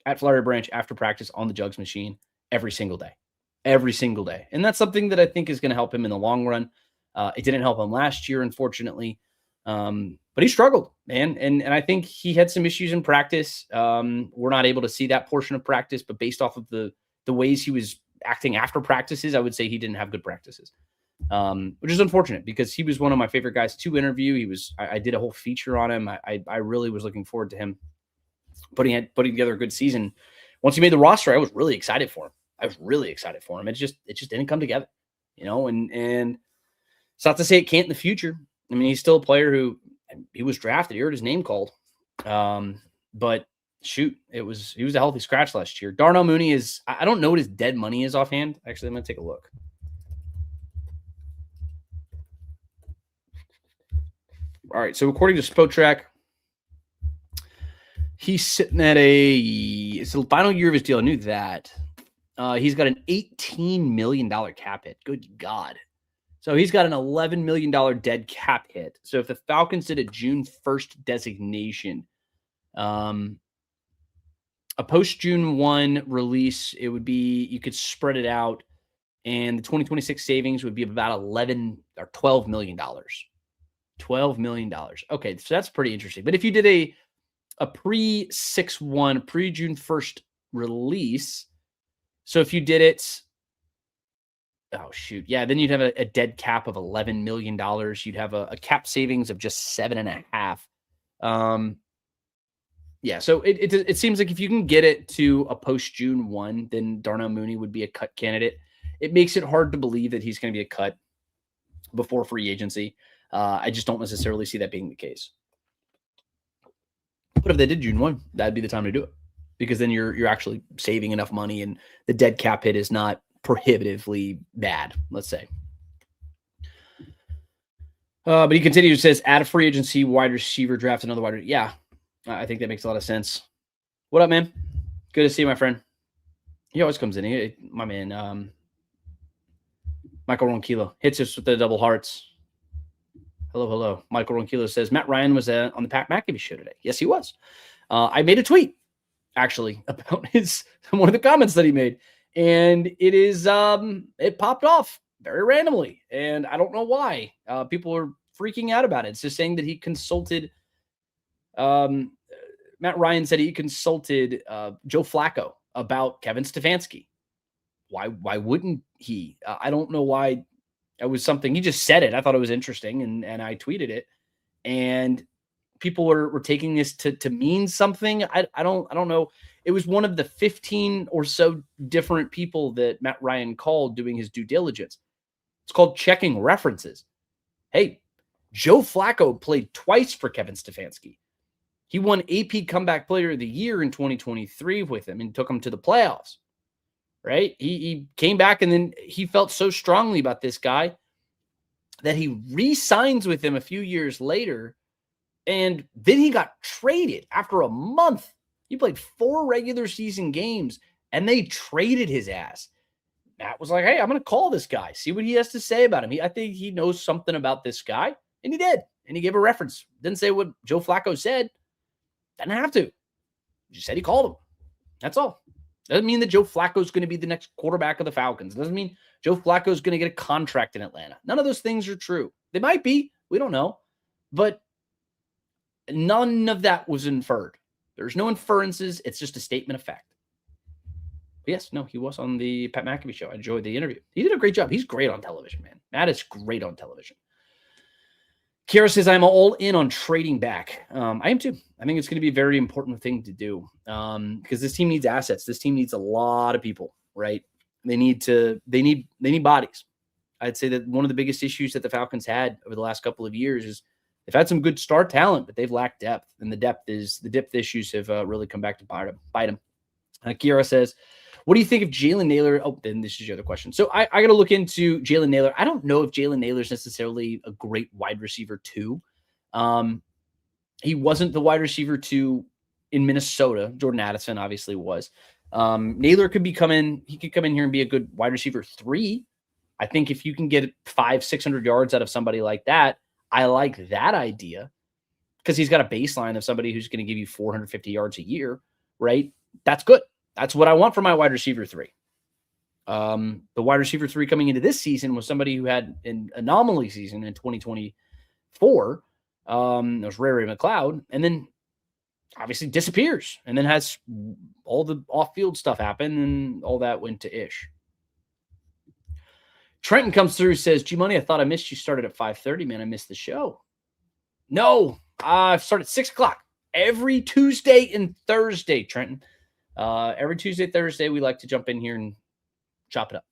A: at Flowery Branch after practice on the jugs machine every single day. And that's something that I think is going to help him in the long run. It didn't help him last year, unfortunately. But he struggled, man. And I think he had some issues in practice. We're not able to see that portion of practice, but based off of the ways he was acting after practices, I would say he didn't have good practices, which is unfortunate because he was one of my favorite guys to interview. I did a whole feature on him. I really was looking forward to him putting together a good season. Once he made the roster, I was really excited for him. It just didn't come together, and it's not to say it can't in the future. I mean, he's still a player who he was drafted. He heard his name called. But shoot, he was a healthy scratch last year. Darnell Mooney I don't know what his dead money is offhand. Actually, I'm going to take a look. All right. So according to Spotrac, he's sitting at it's the final year of his deal. I knew that. He's got an $18 million cap hit. Good God. So he's got an $11 million dead cap hit. So if the Falcons did a June 1st designation, a post-June 1 release, it would be, you could spread it out, and the 2026 savings would be about $11 or $12 million. $12 million. Okay, so that's pretty interesting. But if you did a pre-6-1, pre-June 1st release, so if you did it, oh, shoot. Yeah, then you'd have a dead cap of $11 million. You'd have a cap savings of just 7.5. Yeah, so it seems like if you can get it to a post-June 1, then Darnell Mooney would be a cut candidate. It makes it hard to believe that he's going to be a cut before free agency. I just don't necessarily see that being the case. But if they did June 1, that'd be the time to do it, because then you're actually saving enough money, and the dead cap hit is not prohibitively bad, let's say. But he continues, says, add a free agency wide receiver, draft another wide receiver. Yeah, I think that makes a lot of sense. What up, man? Good to see you, my friend. He always comes in. My man, Michael Ronquillo hits us with the double hearts. Hello. Michael Ronquillo says, Matt Ryan was on the Pat McAfee show today. Yes, he was. I made a tweet, actually, about one of the comments that he made. And it popped off very randomly. And I don't know why. People are freaking out about it. It's just saying that he consulted, Matt Ryan said he consulted Joe Flacco about Kevin Stefanski. Why wouldn't he? I don't know why. It was something, he just said it. I thought it was interesting, and I tweeted it. And people were taking this to mean something. I don't know. It was one of the 15 or so different people that Matt Ryan called doing his due diligence. It's called checking references. Hey, Joe Flacco played twice for Kevin Stefanski. He won AP Comeback Player of the Year in 2023 with him and took him to the playoffs, right? He came back, and then he felt so strongly about this guy that he re-signs with him a few years later, and then he got traded after a month. He played 4 regular season games, and they traded his ass. Matt was like, hey, I'm going to call this guy, see what he has to say about him. I think he knows something about this guy, and he did. And he gave a reference. Didn't say what Joe Flacco said. Didn't have to. He just said he called him. That's all. Doesn't mean that Joe Flacco is going to be the next quarterback of the Falcons. Doesn't mean Joe Flacco is going to get a contract in Atlanta. None of those things are true. They might be. We don't know. But none of that was inferred. There's no inferences. It's just a statement of fact. But yes, no, he was on the Pat McAfee show. I enjoyed the interview. He did a great job. He's great on television, man. Matt is great on television. Kira says, I'm all in on trading back. I am too. I think it's going to be a very important thing to do because this team needs assets. This team needs a lot of people, right? They need bodies. I'd say that one of the biggest issues that the Falcons had over the last couple of years is they've had some good star talent, but they've lacked depth. And the depth issues have really come back to bite them. Kira says, what do you think of Jalen Nailor? Oh, then this is your other question. So I got to look into Jalen Nailor. I don't know if Jalen Nailor is necessarily a great wide receiver too. He wasn't the wide receiver two in Minnesota. Jordan Addison obviously was. Naylor could come in here and be a good wide receiver 3. I think if you can get 500-600 yards out of somebody like that, I like that idea because he's got a baseline of somebody who's going to give you 450 yards a year, right? That's good. That's what I want for my wide receiver 3. The wide receiver 3 coming into this season was somebody who had an anomaly season in 2024. It was Ray McLeod, and then obviously disappears, and then has all the off-field stuff happen, and all that went to ish. Trenton comes through, says, G-Money, I thought I missed you. Started at 5:30, man. I missed the show. No, I start at 6 o'clock every Tuesday and Thursday, Trenton. Every Tuesday, Thursday, we like to jump in here and chop it up.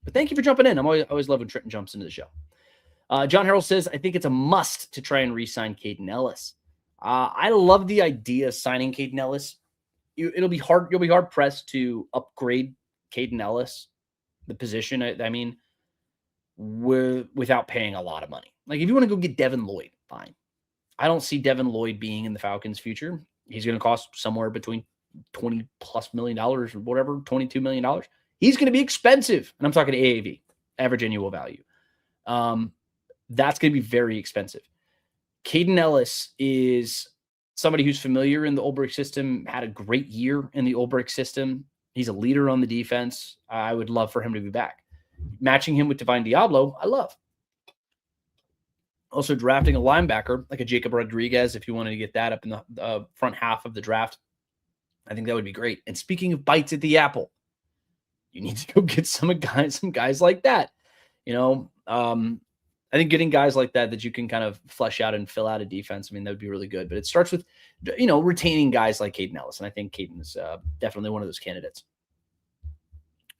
A: But thank you for jumping in. I'm always loving Trenton jumps into the show. John Harrell says, I think it's a must to try and re-sign Caden Ellis. I love the idea of signing Caden Ellis. It'll be hard. You'll be hard pressed to upgrade Caden Ellis, the position. I mean, without paying a lot of money. Like if you want to go get Devin Lloyd, fine. I don't see Devin Lloyd being in the Falcons' future. He's going to cost somewhere between $20+ million or whatever, $22 million. He's going to be expensive. And I'm talking AAV, average annual value. That's going to be very expensive. Caden Ellis is somebody who's familiar in the Ulbrich system, had a great year in the Ulbrich system. He's a leader on the defense. I would love for him to be back. Matching him with Divine Diablo, I love. Also drafting a linebacker like a Jacob Rodriguez, if you wanted to get that up in the front half of the draft, I think that would be great. And speaking of bites at the apple, you need to go get some guys like that. You know, I think getting guys like that you can kind of flesh out and fill out a defense, I mean, that would be really good. But it starts with, you know, retaining guys like Caden Ellis. And I think Caden is definitely one of those candidates.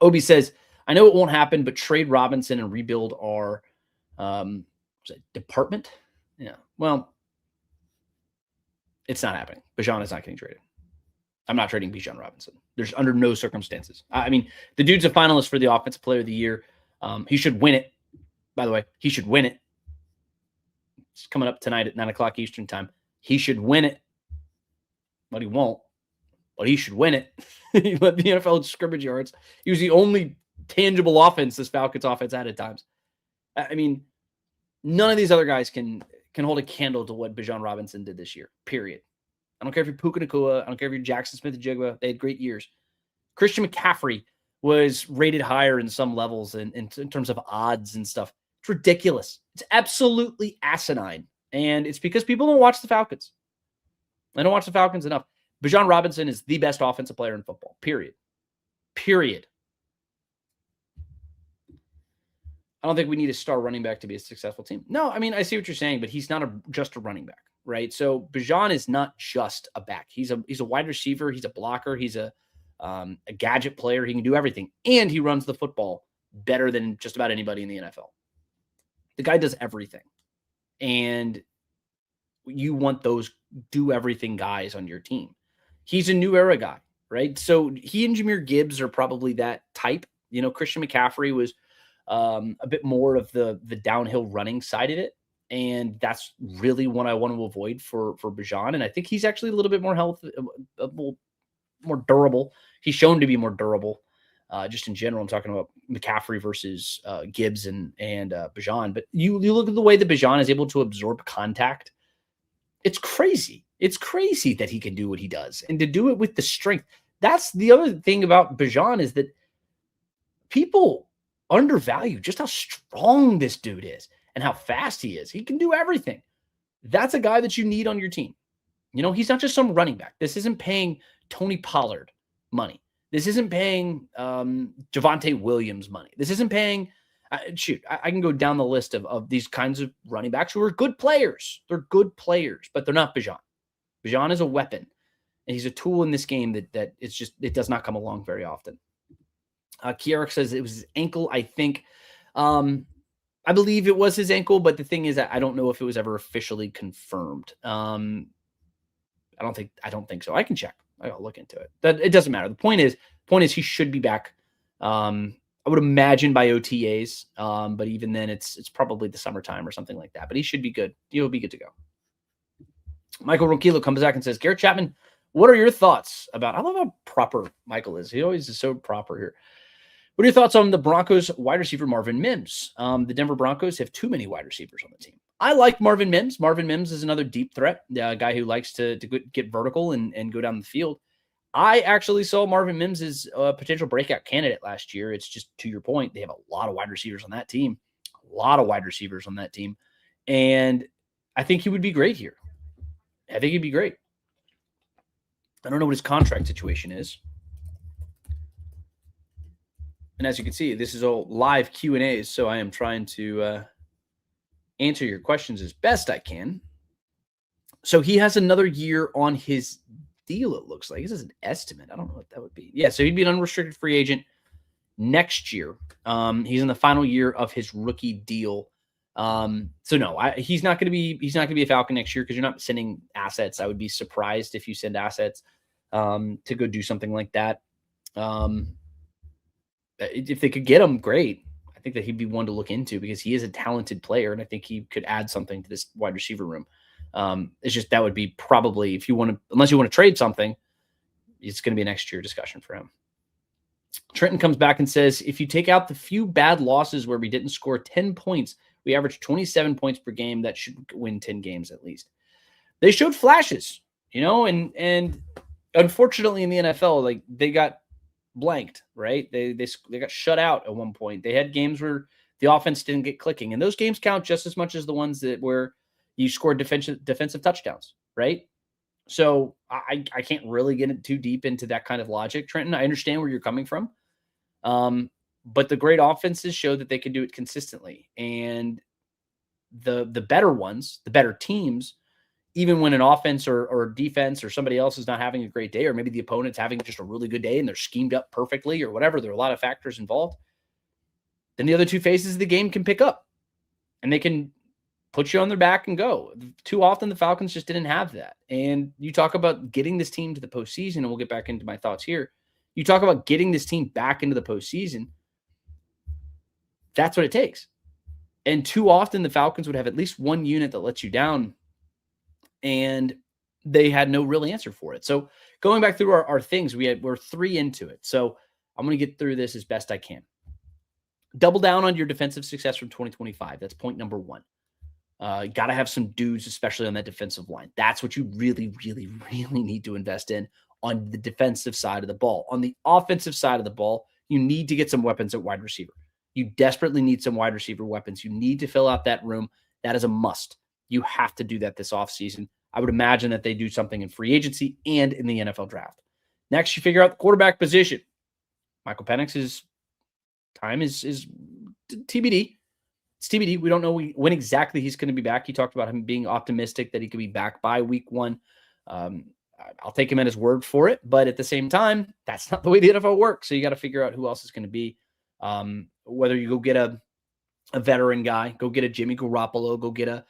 A: Obi says, I know it won't happen, but trade Robinson and rebuild our department. Yeah, well, it's not happening. Bijan is not getting traded. I'm not trading Bijan Robinson. There's under no circumstances. I mean, the dude's a finalist for the Offensive Player of the Year. He should win it. By the way, he should win it. It's coming up tonight at 9 o'clock Eastern time. He should win it. But he won't. But he should win it. He led the NFL in scrimmage yards. He was the only tangible offense this Falcons offense had at times. I mean, none of these other guys can hold a candle to what Bijan Robinson did this year, period. I don't care if you're Puka Nacua. I don't care if you're Jackson Smith-Njigba. They had great years. Christian McCaffrey was rated higher in some levels in terms of odds and stuff. It's ridiculous. It's absolutely asinine. And it's because people don't watch the Falcons. They don't watch the Falcons enough. Bijan Robinson is the best offensive player in football, period. Period. I don't think we need a star running back to be a successful team. No, I mean, I see what you're saying, but he's not just a running back, right? So Bijan is not just a back. He's a wide receiver. He's a blocker. He's a gadget player. He can do everything. And he runs the football better than just about anybody in the NFL. The guy does everything. And you want those do-everything guys on your team. He's a new era guy, right? So he and Jahmyr Gibbs are probably that type. You know, Christian McCaffrey was a bit more of the downhill running side of it. And that's really what I want to avoid for Bijan. And I think he's actually a little bit more more durable. He's shown to be more durable. Just in general, I'm talking about McCaffrey versus Gibbs and Bijan. But you look at the way that Bijan is able to absorb contact. It's crazy. It's crazy that he can do what he does and to do it with the strength. That's the other thing about Bijan is that people undervalue just how strong this dude is and how fast he is. He can do everything. That's a guy that you need on your team. You know, he's not just some running back. This isn't paying Tony Pollard money. This isn't paying Javonte Williams money. This isn't paying I can go down the list of these kinds of running backs who are good players. They're good players, but they're not Bijan. Bijan is a weapon, and he's a tool in this game that it's just, it does not come along very often. Kiarik says it was his ankle, I think. I believe it was his ankle, but the thing is that I don't know if it was ever officially confirmed. I don't think so. I can check. I'll look into it. It doesn't matter. The point is he should be back. I would imagine by OTAs, but even then it's probably the summertime or something like that. But he should be good. He'll be good to go. Michael Ronquillo comes back and says, Garrett Chapman What are your thoughts about? I love how proper Michael is. He always is so proper here. What are your thoughts on the Broncos wide receiver Marvin Mims? The Denver Broncos have too many wide receivers on the team. I like Marvin Mims. Marvin Mims is another deep threat, a guy who likes to get vertical and go down the field. I actually saw Marvin Mims as a potential breakout candidate last year. It's just, to your point, they have a lot of wide receivers on that team. And I think he would be great here. I think he'd be great. I don't know what his contract situation is. And as you can see, this is all live Q&As, so I am trying to answer your questions as best I can. So he has another year on his deal, it looks like. This is an estimate. I don't know what that would be. Yeah, so he'd be an unrestricted free agent next year. He's in the final year of his rookie deal. So no, he's not going to be a Falcon next year because you're not sending assets. I would be surprised if you send assets to go do something like that. If they could get him, great. I think that he'd be one to look into because he is a talented player, and I think he could add something to this wide receiver room. It's just that would be probably unless you want to trade something, it's going to be a next year discussion for him. Trenton comes back and says, if you take out the few bad losses where we didn't score 10 points, we averaged 27 points per game. That should win 10 games at least. They showed flashes, and unfortunately in the NFL, like they got blanked, right? They got shut out at one point. They had games where the offense didn't get clicking, and those games count just as much as the ones where you scored defensive touchdowns, right? So I can't really get too deep into that kind of logic, Trenton. I understand where you're coming from. But the great offenses show that they can do it consistently. And the better ones, the better teams, even when an offense or defense or somebody else is not having a great day, or maybe the opponent's having just a really good day and they're schemed up perfectly or whatever, there are a lot of factors involved, then the other two phases of the game can pick up and they can put you on their back and go. Too often the Falcons just didn't have that. And you talk about getting this team to the postseason, and we'll get back into my thoughts here. You talk about getting this team back into the postseason. That's what it takes. And too often the Falcons would have at least one unit that lets you down, and they had no real answer for it. So going back through our things, we're 3 into it. So I'm going to get through this as best I can. Double down on your defensive success from 2025. That's point number 1. Got to have some dudes, especially on that defensive line. That's what you really, really, really need to invest in on the defensive side of the ball. On the offensive side of the ball, you need to get some weapons at wide receiver. You desperately need some wide receiver weapons. You need to fill out that room. That is a must. You have to do that this offseason. I would imagine that they do something in free agency and in the NFL draft. Next, you figure out the quarterback position. Michael Penix's time is TBD. It's TBD. We don't know when exactly he's going to be back. He talked about him being optimistic that he could be back by week 1. I'll take him at his word for it. But at the same time, that's not the way the NFL works. So you got to figure out who else is going to be. Whether you go get a veteran guy, go get a Jimmy Garoppolo, go get a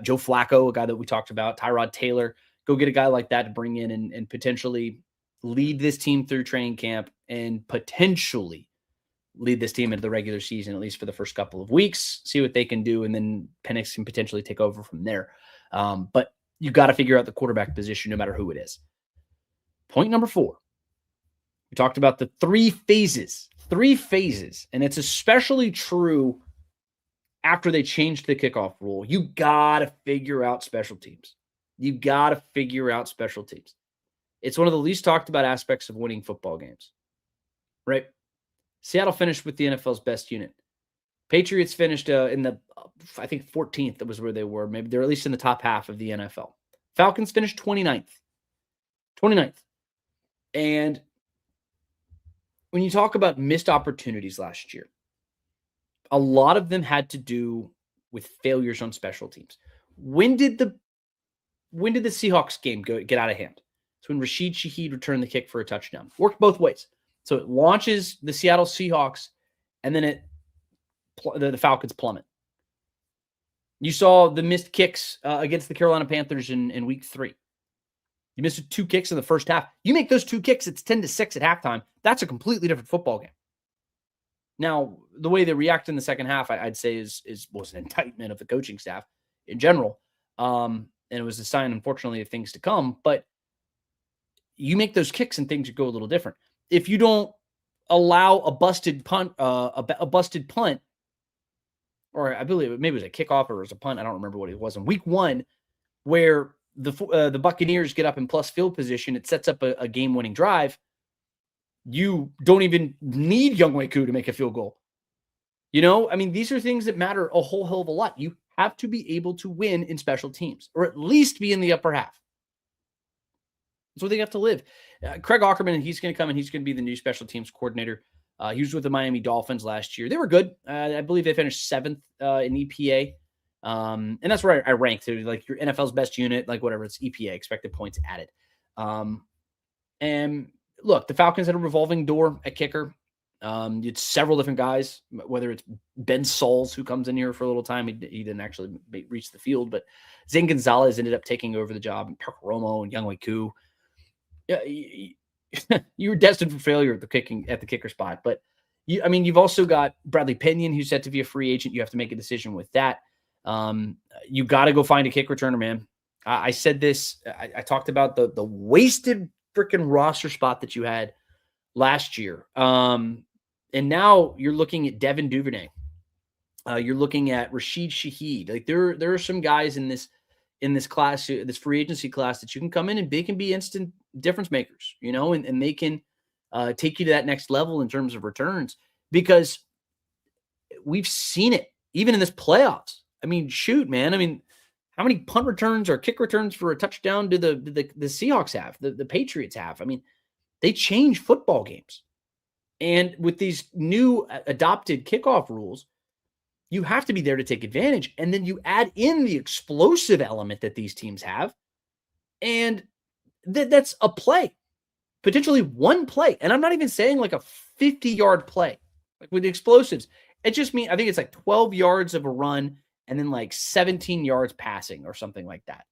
A: Joe Flacco, a guy that we talked about, Tyrod Taylor, go get a guy like that to bring in and potentially lead this team through training camp and potentially lead this team into the regular season, at least for the first couple of weeks, see what they can do. And then Penix can potentially take over from there. But you got to figure out the quarterback position, no matter who it is. Point number 4. We talked about the 3 phases. And it's especially true after they changed the kickoff rule. You got to figure out special teams. It's one of the least talked about aspects of winning football games, right? Seattle finished with the NFL's best unit. Patriots finished in the, I think 14th. That was where they were. Maybe they're at least in the top half of the NFL. Falcons finished 29th. And when you talk about missed opportunities last year, a lot of them had to do with failures on special teams. When did the Seahawks game get out of hand? It's when Rashid Shaheed returned the kick for a touchdown. Worked both ways. So it launches the Seattle Seahawks, and then the Falcons plummet. You saw the missed kicks against the Carolina Panthers in week 3. You missed 2 kicks in the first half. You make those 2 kicks, it's 10-6 at halftime. That's a completely different football game. Now, the way they react in the second half, I'd say was an indictment of the coaching staff in general. And it was a sign, unfortunately, of things to come. But you make those kicks and things go a little different. If you don't allow a busted punt, a busted punt, or I believe maybe it was a kickoff or it was a punt. I don't remember what it was in week 1, where the Buccaneers get up in plus field position. It sets up a game-winning drive. You don't even need Younghoe Koo to make a field goal. I mean, these are things that matter a whole hell of a lot. You have to be able to win in special teams, or at least be in the upper half. That's what they have to live. Craig Aukerman, he's going to come and he's going to be the new special teams coordinator. He was with the Miami Dolphins last year. They were good. I believe they finished 7th in EPA. And that's where I ranked it. Like your NFL's best unit, like whatever, it's EPA, expected points added. And look, the Falcons had a revolving door at kicker. It's several different guys, whether it's Ben Sauls, who comes in here for a little time. He didn't actually reach the field, but Zane Gonzalez ended up taking over the job, and Parker Romo and Younghoe Koo. Yeah, you were destined for failure at the kicker spot. But you've also got Bradley Pinion, who's set to be a free agent. You have to make a decision with that. You got to go find a kick returner, man. I said this. I talked about the wasted freaking roster spot that you had last year. And now you're looking at Devin Duvernay. You're looking at Rashid Shaheed. Like there are some guys in this class, this free agency class, that you can come in and they can be instant difference makers, and they can take you to that next level in terms of returns, because we've seen it even in this playoffs. I mean, shoot, man. I mean, how many punt returns or kick returns for a touchdown do the Seahawks have, the Patriots have? I mean, they change football games. And with these new adopted kickoff rules, you have to be there to take advantage. And then you add in the explosive element that these teams have. And that's a play, potentially one play. And I'm not even saying like a 50-yard play, like with the explosives. It just means, I think it's like 12 yards of a run and then like 17 yards passing or something like that.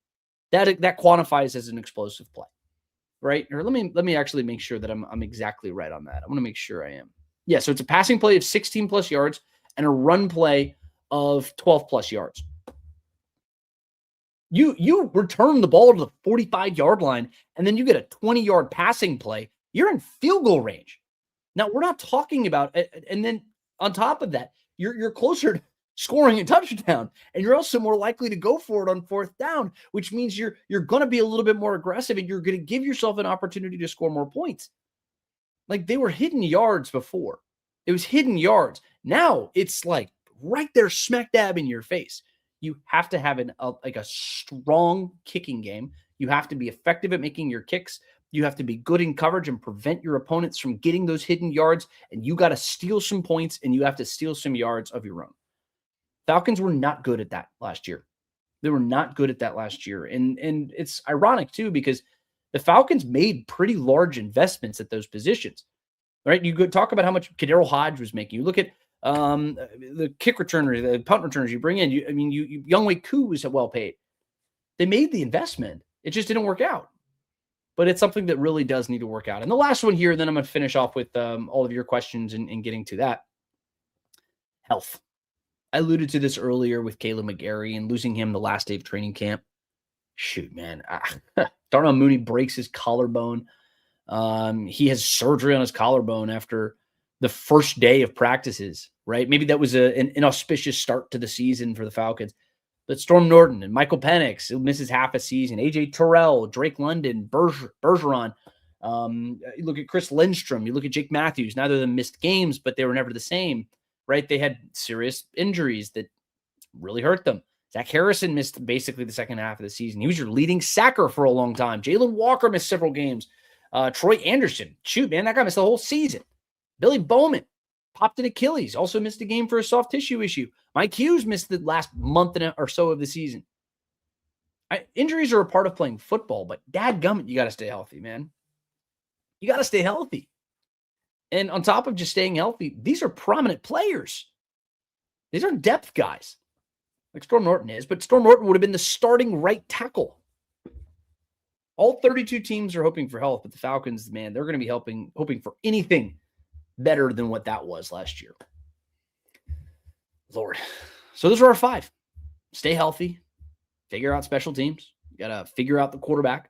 A: That quantifies as an explosive play, right? Or let me actually make sure that I'm exactly right on that. I want to make sure I am. Yeah, so it's a passing play of 16 plus yards and a run play of 12 plus yards. You return the ball to the 45-yard line, and then you get a 20-yard passing play. You're in field goal range. Now, we're not talking about, and then on top of that, you're closer to scoring a touchdown, and you're also more likely to go for it on 4th down, which means you're going to be a little bit more aggressive, and you're going to give yourself an opportunity to score more points. Like, they were hidden yards before. It was hidden yards. Now it's like right there, smack dab in your face. You have to have a strong kicking game. You have to be effective at making your kicks. You have to be good in coverage and prevent your opponents from getting those hidden yards. And you got to steal some points, and you have to steal some yards of your own. Falcons were not good at that last year. They were not good at that last year. And it's ironic too, because the Falcons made pretty large investments at those positions, right? You could talk about how much Kadero Hodge was making. You look at the kick returner, the punt returners you bring in. Younghoe Koo was well paid. They made the investment. It just didn't work out. But it's something that really does need to work out. And the last one here, then I'm going to finish off with all of your questions and getting to that. Health. I alluded to this earlier with Caleb McGarry and losing him the last day of training camp. Shoot, man. Darnell Mooney breaks his collarbone. He has surgery on his collarbone after the first day of practices, right? Maybe that was an inauspicious start to the season for the Falcons. But Storm Norton and Michael Penix, who misses half a season, AJ Terrell, Drake London, Bergeron. You look at Chris Lindstrom. You look at Jake Matthews. Neither of them missed games, but they were never the same, right? They had serious injuries that really hurt them. Zach Harrison missed basically the second half of the season. He was your leading sacker for a long time. Jalen Walker missed several games. Troy Anderson, shoot, man, that guy missed the whole season. Billy Bowman popped an Achilles, also missed a game for a soft tissue issue. Mike Hughes missed the last month or so of the season. Injuries are a part of playing football, but dadgummit, you got to stay healthy, man. You got to stay healthy. And on top of just staying healthy, these are prominent players. These aren't depth guys like Storm Norton is, but Storm Norton would have been the starting right tackle. All 32 teams are hoping for health, but the Falcons, man, they're going to be hoping for anything better than what that was last year. Lord. So those are our 5. Stay healthy. Figure out special teams. You got to figure out the quarterback.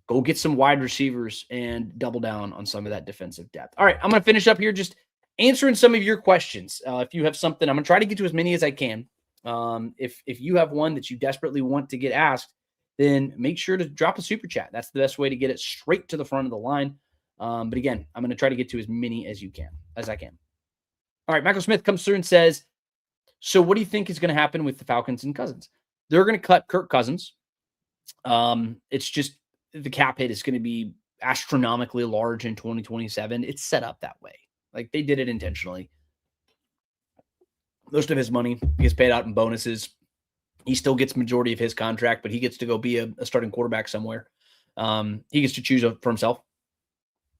A: Go get some wide receivers and double down on some of that defensive depth. All right, I'm going to finish up here just answering some of your questions. If you have something, I'm going to try to get to as many as I can. If you have one that you desperately want to get asked, then make sure to drop a super chat. That's the best way to get it straight to the front of the line. But again, I'm going to try to get to as many as I can. All right, Michael Smith comes through and says, so what do you think is going to happen with the Falcons and Cousins? They're going to cut Kirk Cousins. It's just the cap hit is going to be astronomically large in 2027. It's set up that way. Like they did it intentionally. Most of his money gets paid out in bonuses. He still gets majority of his contract, but he gets to go be a starting quarterback somewhere. He gets to choose for himself.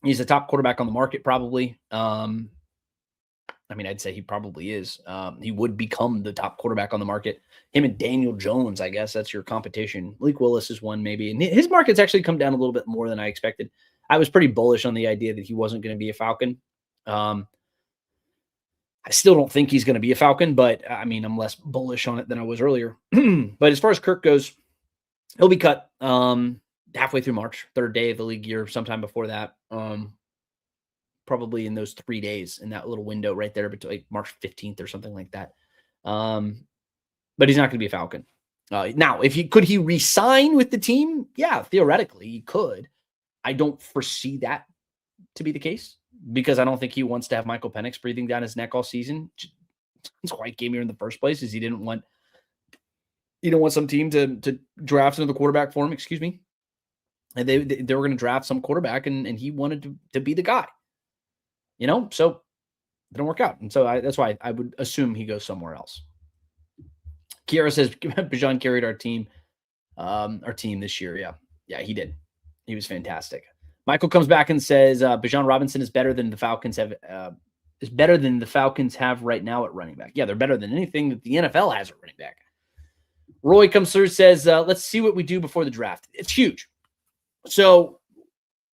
A: He's the top quarterback on the market, probably. I'd say he probably is. He would become the top quarterback on the market. Him and Daniel Jones, I guess that's your competition. Malik Willis is one maybe. And his market's actually come down a little bit more than I expected. I was pretty bullish on the idea that he wasn't going to be a Falcon. I still don't think he's going to be a Falcon, but I'm less bullish on it than I was earlier. But as far as Kirk goes, he'll be cut halfway through March, third day of the league year, sometime before that. Probably in those 3 days in that little window right there between like March 15th or something like that. But he's not going to be a Falcon. Now, could he re-sign with the team? Yeah, theoretically he could. I don't foresee that to be the case because I don't think he wants to have Michael Penix breathing down his neck all season. That's why he came here in the first place, is he didn't want some team to draft another quarterback for him, excuse me. And they were going to draft some quarterback and he wanted to be the guy. So it didn't work out. And so that's why I would assume he goes somewhere else. Kiara says, Bijan carried our team this year. Yeah, he did. He was fantastic. Michael comes back and says, Bijan Robinson is better than the Falcons have right now at running back. Yeah, they're better than anything that the NFL has at running back. Roy comes through, says, let's see what we do before the draft. It's huge. So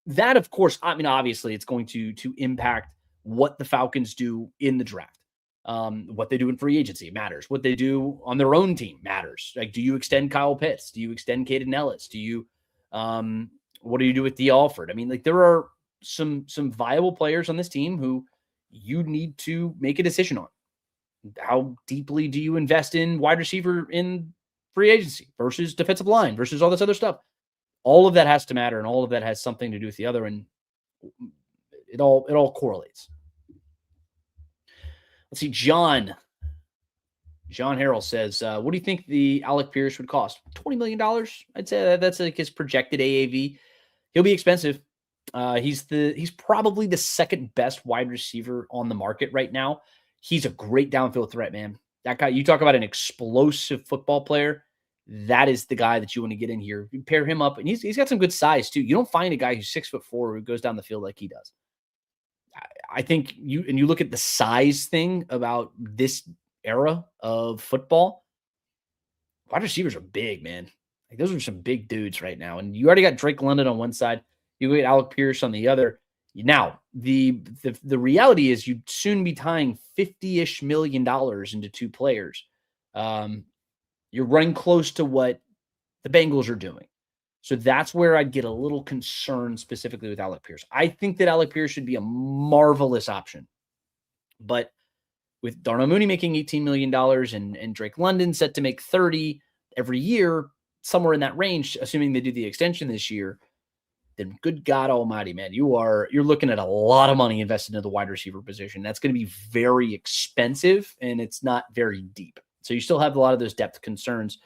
A: that, of course, obviously it's going to impact what the Falcons do in the draft. What they do in free agency matters. What they do on their own team matters. Like, do you extend Kyle Pitts? Do you extend Caden Ellis? Do you, what do you do with Dee Alford? There are some viable players on this team who you need to make a decision on. How deeply do you invest in wide receiver in free agency versus defensive line versus all this other stuff? All of that has to matter, and all of that has something to do with the other, and it all correlates. Let's see, John Harrell says, what do you think the Alec Pierce would cost? $20 million? I'd say that's like his projected AAV. He'll be expensive. He's probably the second best wide receiver on the market right now. He's a great downfield threat, man. That guy, you talk about an explosive football player. That is the guy that you want to get in here. You pair him up, and he's got some good size too. You don't find a guy who's 6'4" who goes down the field like he does. I think you look at the size thing about this era of football. Wide receivers are big, man. Like, those are some big dudes right now. And you already got Drake London on one side. You get Alec Pierce on the other. Now, the reality is you'd soon be tying $50-ish million into two players. You're running close to what the Bengals are doing. So that's where I'd get a little concerned specifically with Alec Pierce. I think that Alec Pierce should be a marvelous option. But with Darnell Mooney making $18 million and Drake London set to make $30 every year, somewhere in that range, assuming they do the extension this year, then good God almighty, man, you're looking at a lot of money invested into the wide receiver position. That's going to be very expensive, and it's not very deep. So you still have a lot of those depth concerns.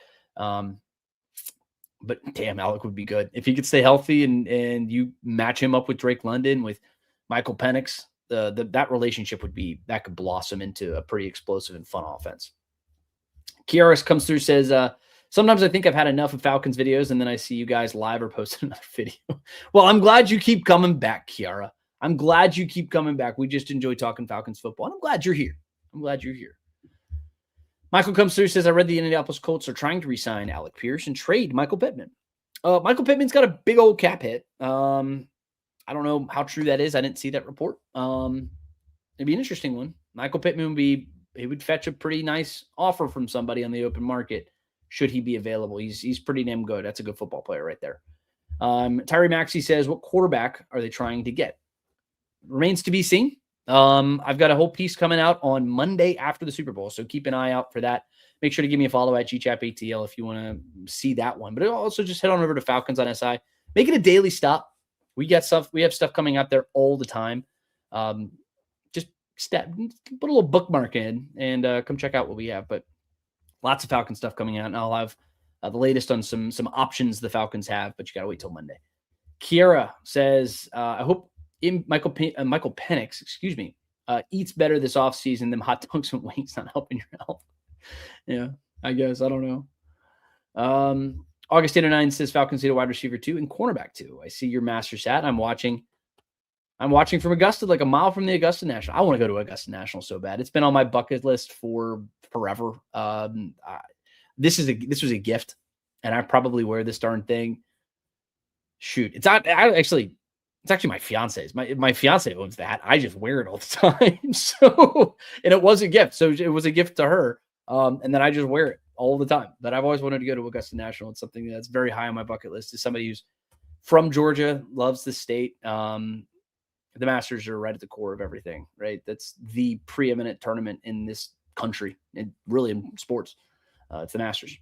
A: But damn, Alec would be good. If he could stay healthy and you match him up with Drake London, with Michael Penix, that relationship that could blossom into a pretty explosive and fun offense. Kiaris comes through, says, sometimes I think I've had enough of Falcons videos, and then I see you guys live or post another video. Well, I'm glad you keep coming back, Kiara. I'm glad you keep coming back. We just enjoy talking Falcons football, and I'm glad you're here. Michael comes through, says, I read the Indianapolis Colts are trying to re-sign Alec Pierce and trade Michael Pittman. Michael Pittman's got a big old cap hit. I don't know how true that is. I didn't see that report. It'd be an interesting one. Michael Pittman would fetch a pretty nice offer from somebody on the open market should he be available. He's pretty damn good. That's a good football player right there. Tyree Maxey says, what quarterback are they trying to get? Remains to be seen. I've got a whole piece coming out on Monday after the Super Bowl, so keep an eye out for that. Make sure to give me a follow at GChapATL if you want to see that one. But also just head on over to Falcons on SI. Make it a daily stop. We have stuff coming out there all the time. Just put a little bookmark in and come check out what we have. But lots of Falcon stuff coming out, and I'll have the latest on some options the Falcons have, but you got to wait till Monday. Kiera says, I hope Michael Penix, eats better this offseason than hot dogs and wings, not helping your health. Yeah, I guess. I don't know. Augustino 9 says Falcons need a wide receiver 2 and cornerback 2. I see your master stat. I'm watching from Augusta, like a mile from the Augusta National. I want to go to Augusta National so bad. It's been on my bucket list for forever. This was a gift, and I probably wear this darn thing. Shoot, it's actually my fiance's. My fiance owns that. I just wear it all the time. So, and it was a gift. So it was a gift to her. And then I just wear it all the time. But I've always wanted to go to Augusta National. It's something that's very high on my bucket list. As somebody who's from Georgia, loves the state. The Masters are right at the core of everything, right? That's the preeminent tournament in this country and really in sports. It's the Masters.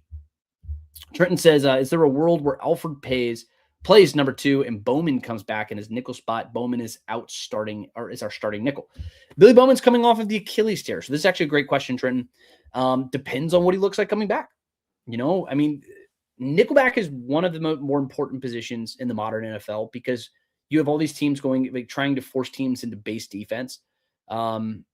A: Trenton says, is there a world where Alfred plays number 2 and Bowman comes back in his nickel spot? Bowman is is our starting nickel. Billy Bowman's coming off of the Achilles tear. So this is actually a great question, Trenton. Depends on what he looks like coming back. I mean, nickelback is one of the more important positions in the modern NFL because you have all these teams trying to force teams into base defense. And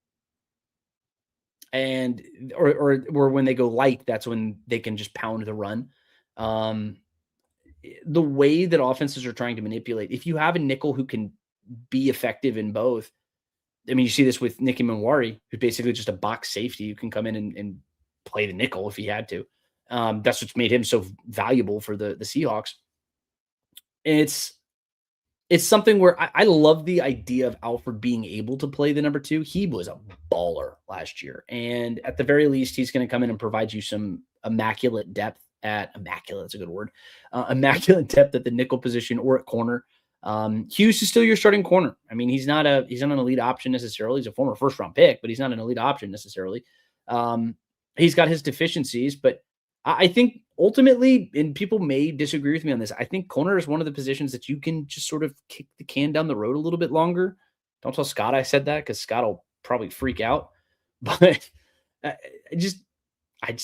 A: when they go light, that's when they can just pound the run. The way that offenses are trying to manipulate, if you have a nickel who can be effective in both, I mean, you see this with Nicky Manwari, who's basically just a box safety who can come in and play the nickel if he had to. That's what's made him so valuable for the Seahawks. It's something where I love the idea of Alfred being able to play the number 2. He was a baller last year. And at the very least, he's going to come in and provide you some immaculate depth immaculate, that's a good word. Immaculate depth at the nickel position or at corner. Hughes is still your starting corner. I mean, he's not an elite option necessarily. He's a former first-round pick, but he's not an elite option necessarily. He's got his deficiencies, but I think ultimately, and people may disagree with me on this, I think corner is one of the positions that you can just sort of kick the can down the road a little bit longer. Don't tell Scott I said that because Scott will probably freak out. But I just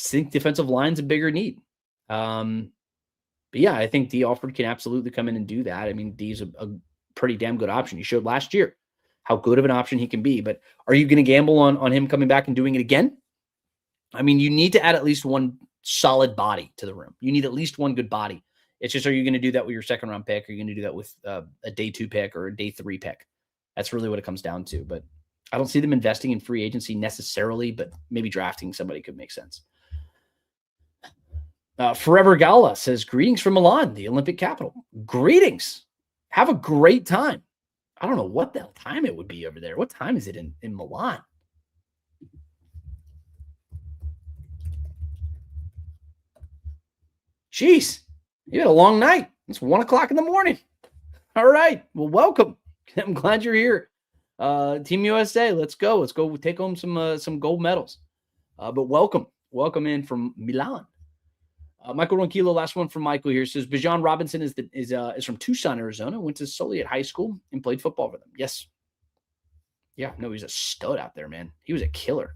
A: think defensive line's a bigger need. But yeah, I think D. Alford can absolutely come in and do that. I mean, D's a pretty damn good option. He showed last year how good of an option he can be. But are you going to gamble on him coming back and doing it again? I mean, you need to add at least one solid body to the room. You need at least one good body. It's just, are you going to do that with your second round pick? Or are you going to do that with a day 2 pick or a day 3 pick? That's really what it comes down to. But I don't see them investing in free agency necessarily, but maybe drafting somebody could make sense. Forever Gala says, greetings from Milan, the Olympic capital. Greetings. Have a great time. I don't know what the hell time it would be over there. What time is it in Milan? Jeez, you had a long night. It's 1 o'clock in the morning. All right. Well, welcome. I'm glad you're here. Team USA, let's go. Let's go take home some gold medals. But welcome in from Milan. Michael Ronquillo, last one from Michael here, says Bijan Robinson is from Tucson, Arizona. Went to Sully at high school and played football for them. Yes. Yeah, no, he's a stud out there, man. He was a killer.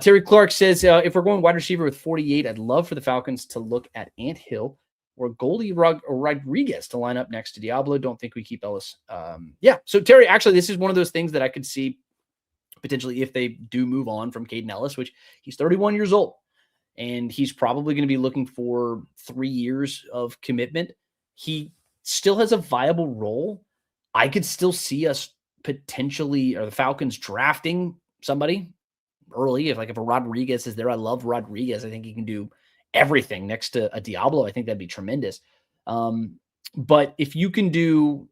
A: Terry Clark says, if we're going wide receiver with 48, I'd love for the Falcons to look at Ant Hill or Goldie Rodriguez to line up next to Diablo. Don't think we keep Ellis. Yeah. So Terry, actually, this is one of those things that I could see potentially if they do move on from Caden Ellis, which he's 31 years old. And he's probably going to be looking for 3 years of commitment. He still has a viable role. I could still see us potentially, or the Falcons drafting somebody early. If a Rodriguez is there, I love Rodriguez. I think he can do everything next to a Diablo. I think that'd be tremendous. But if you can do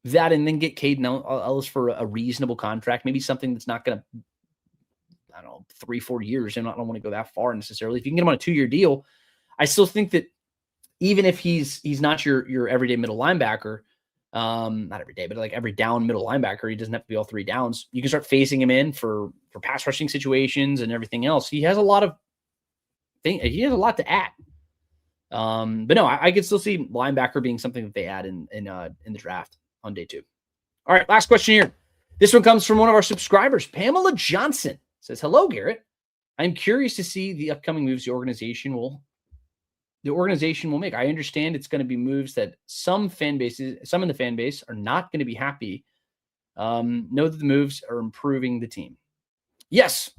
A: that and then get Caden Ellis for a reasonable contract, maybe something that's not going to, 3-4 years. I don't want to go that far necessarily. If you can get him on a 2-year deal, I still think that even if he's not your everyday middle linebacker, not every day, but like every down middle linebacker, he doesn't have to be all 3 downs. You can start phasing him in for pass rushing situations and everything else. He has a lot to add. But no, I could still see linebacker being something that they add in the draft on day 2. All right, last question here. This one comes from one of our subscribers. Pamela Johnson says, "Hello, Garrett. I'm curious to see the upcoming moves the organization will make. I understand it's going to be moves that some in the fan base are not going to be happy. Know that the moves are improving the team." Yes.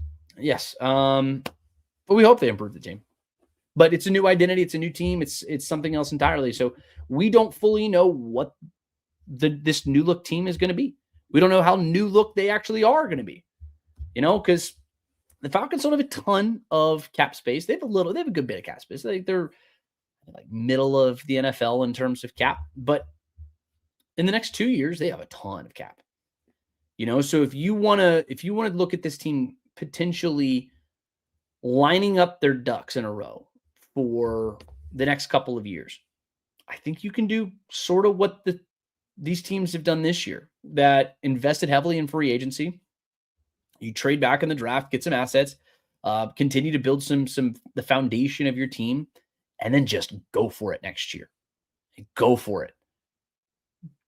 A: But we hope they improve the team. But it's a new identity. It's a new team. It's something else entirely. So we don't fully know what this new look team is going to be. We don't know how new look they actually are going to be. Because the Falcons don't have a ton of cap space. They have a good bit of cap space. They're like middle of the NFL in terms of cap. But in the next 2 years, they have a ton of cap. So if you want to look at this team potentially lining up their ducks in a row for the next couple of years, I think you can do sort of what these teams have done this year, that invested heavily in free agency. You trade back in the draft, get some assets, continue to build the foundation of your team, and then just go for it next year. Go for it.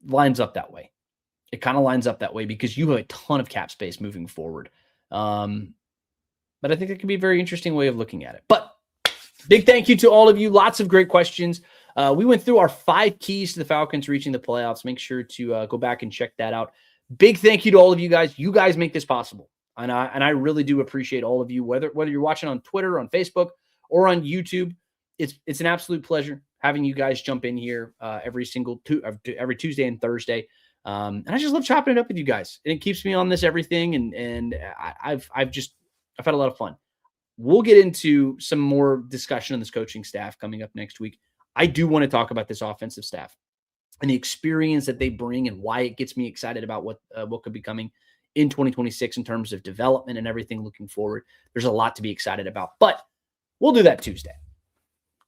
A: Lines up that way. It kind of lines up that way because you have a ton of cap space moving forward. But I think it could be a very interesting way of looking at it. But big thank you to all of you. Lots of great questions. We went through our 5 keys to the Falcons reaching the playoffs. Make sure to go back and check that out. Big thank you to all of you guys. You guys make this possible. And I really do appreciate all of you, whether you're watching on Twitter, on Facebook, or on YouTube. It's an absolute pleasure having you guys jump in here every Tuesday and Thursday. And I just love chopping it up with you guys. And it keeps me on this everything. And I've had a lot of fun. We'll get into some more discussion on this coaching staff coming up next week. I do want to talk about this offensive staff and the experience that they bring and why it gets me excited about what could be coming in 2026 in terms of development and everything looking forward. There's a lot to be excited about, but we'll do that Tuesday.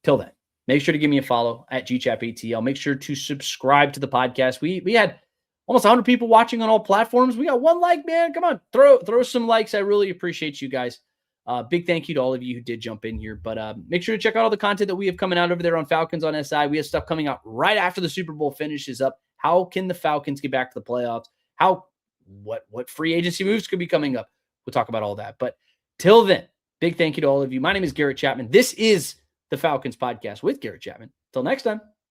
A: Till then, make sure to give me a follow at GChapATL. Make sure to subscribe to the podcast. We had almost 100 people watching on all platforms. We got 1 like, man. Come on, throw some likes. I really appreciate you guys. Big thank you to all of you who did jump in here. But make sure to check out all the content that we have coming out over there on Falcons on SI. We have stuff coming out right after the Super Bowl finishes up. How can the Falcons get back to the playoffs? What free agency moves could be coming up? We'll talk about all that. But till then, big thank you to all of you. My name is Garrett Chapman. This is the Falcons Podcast with Garrett Chapman. Till next time.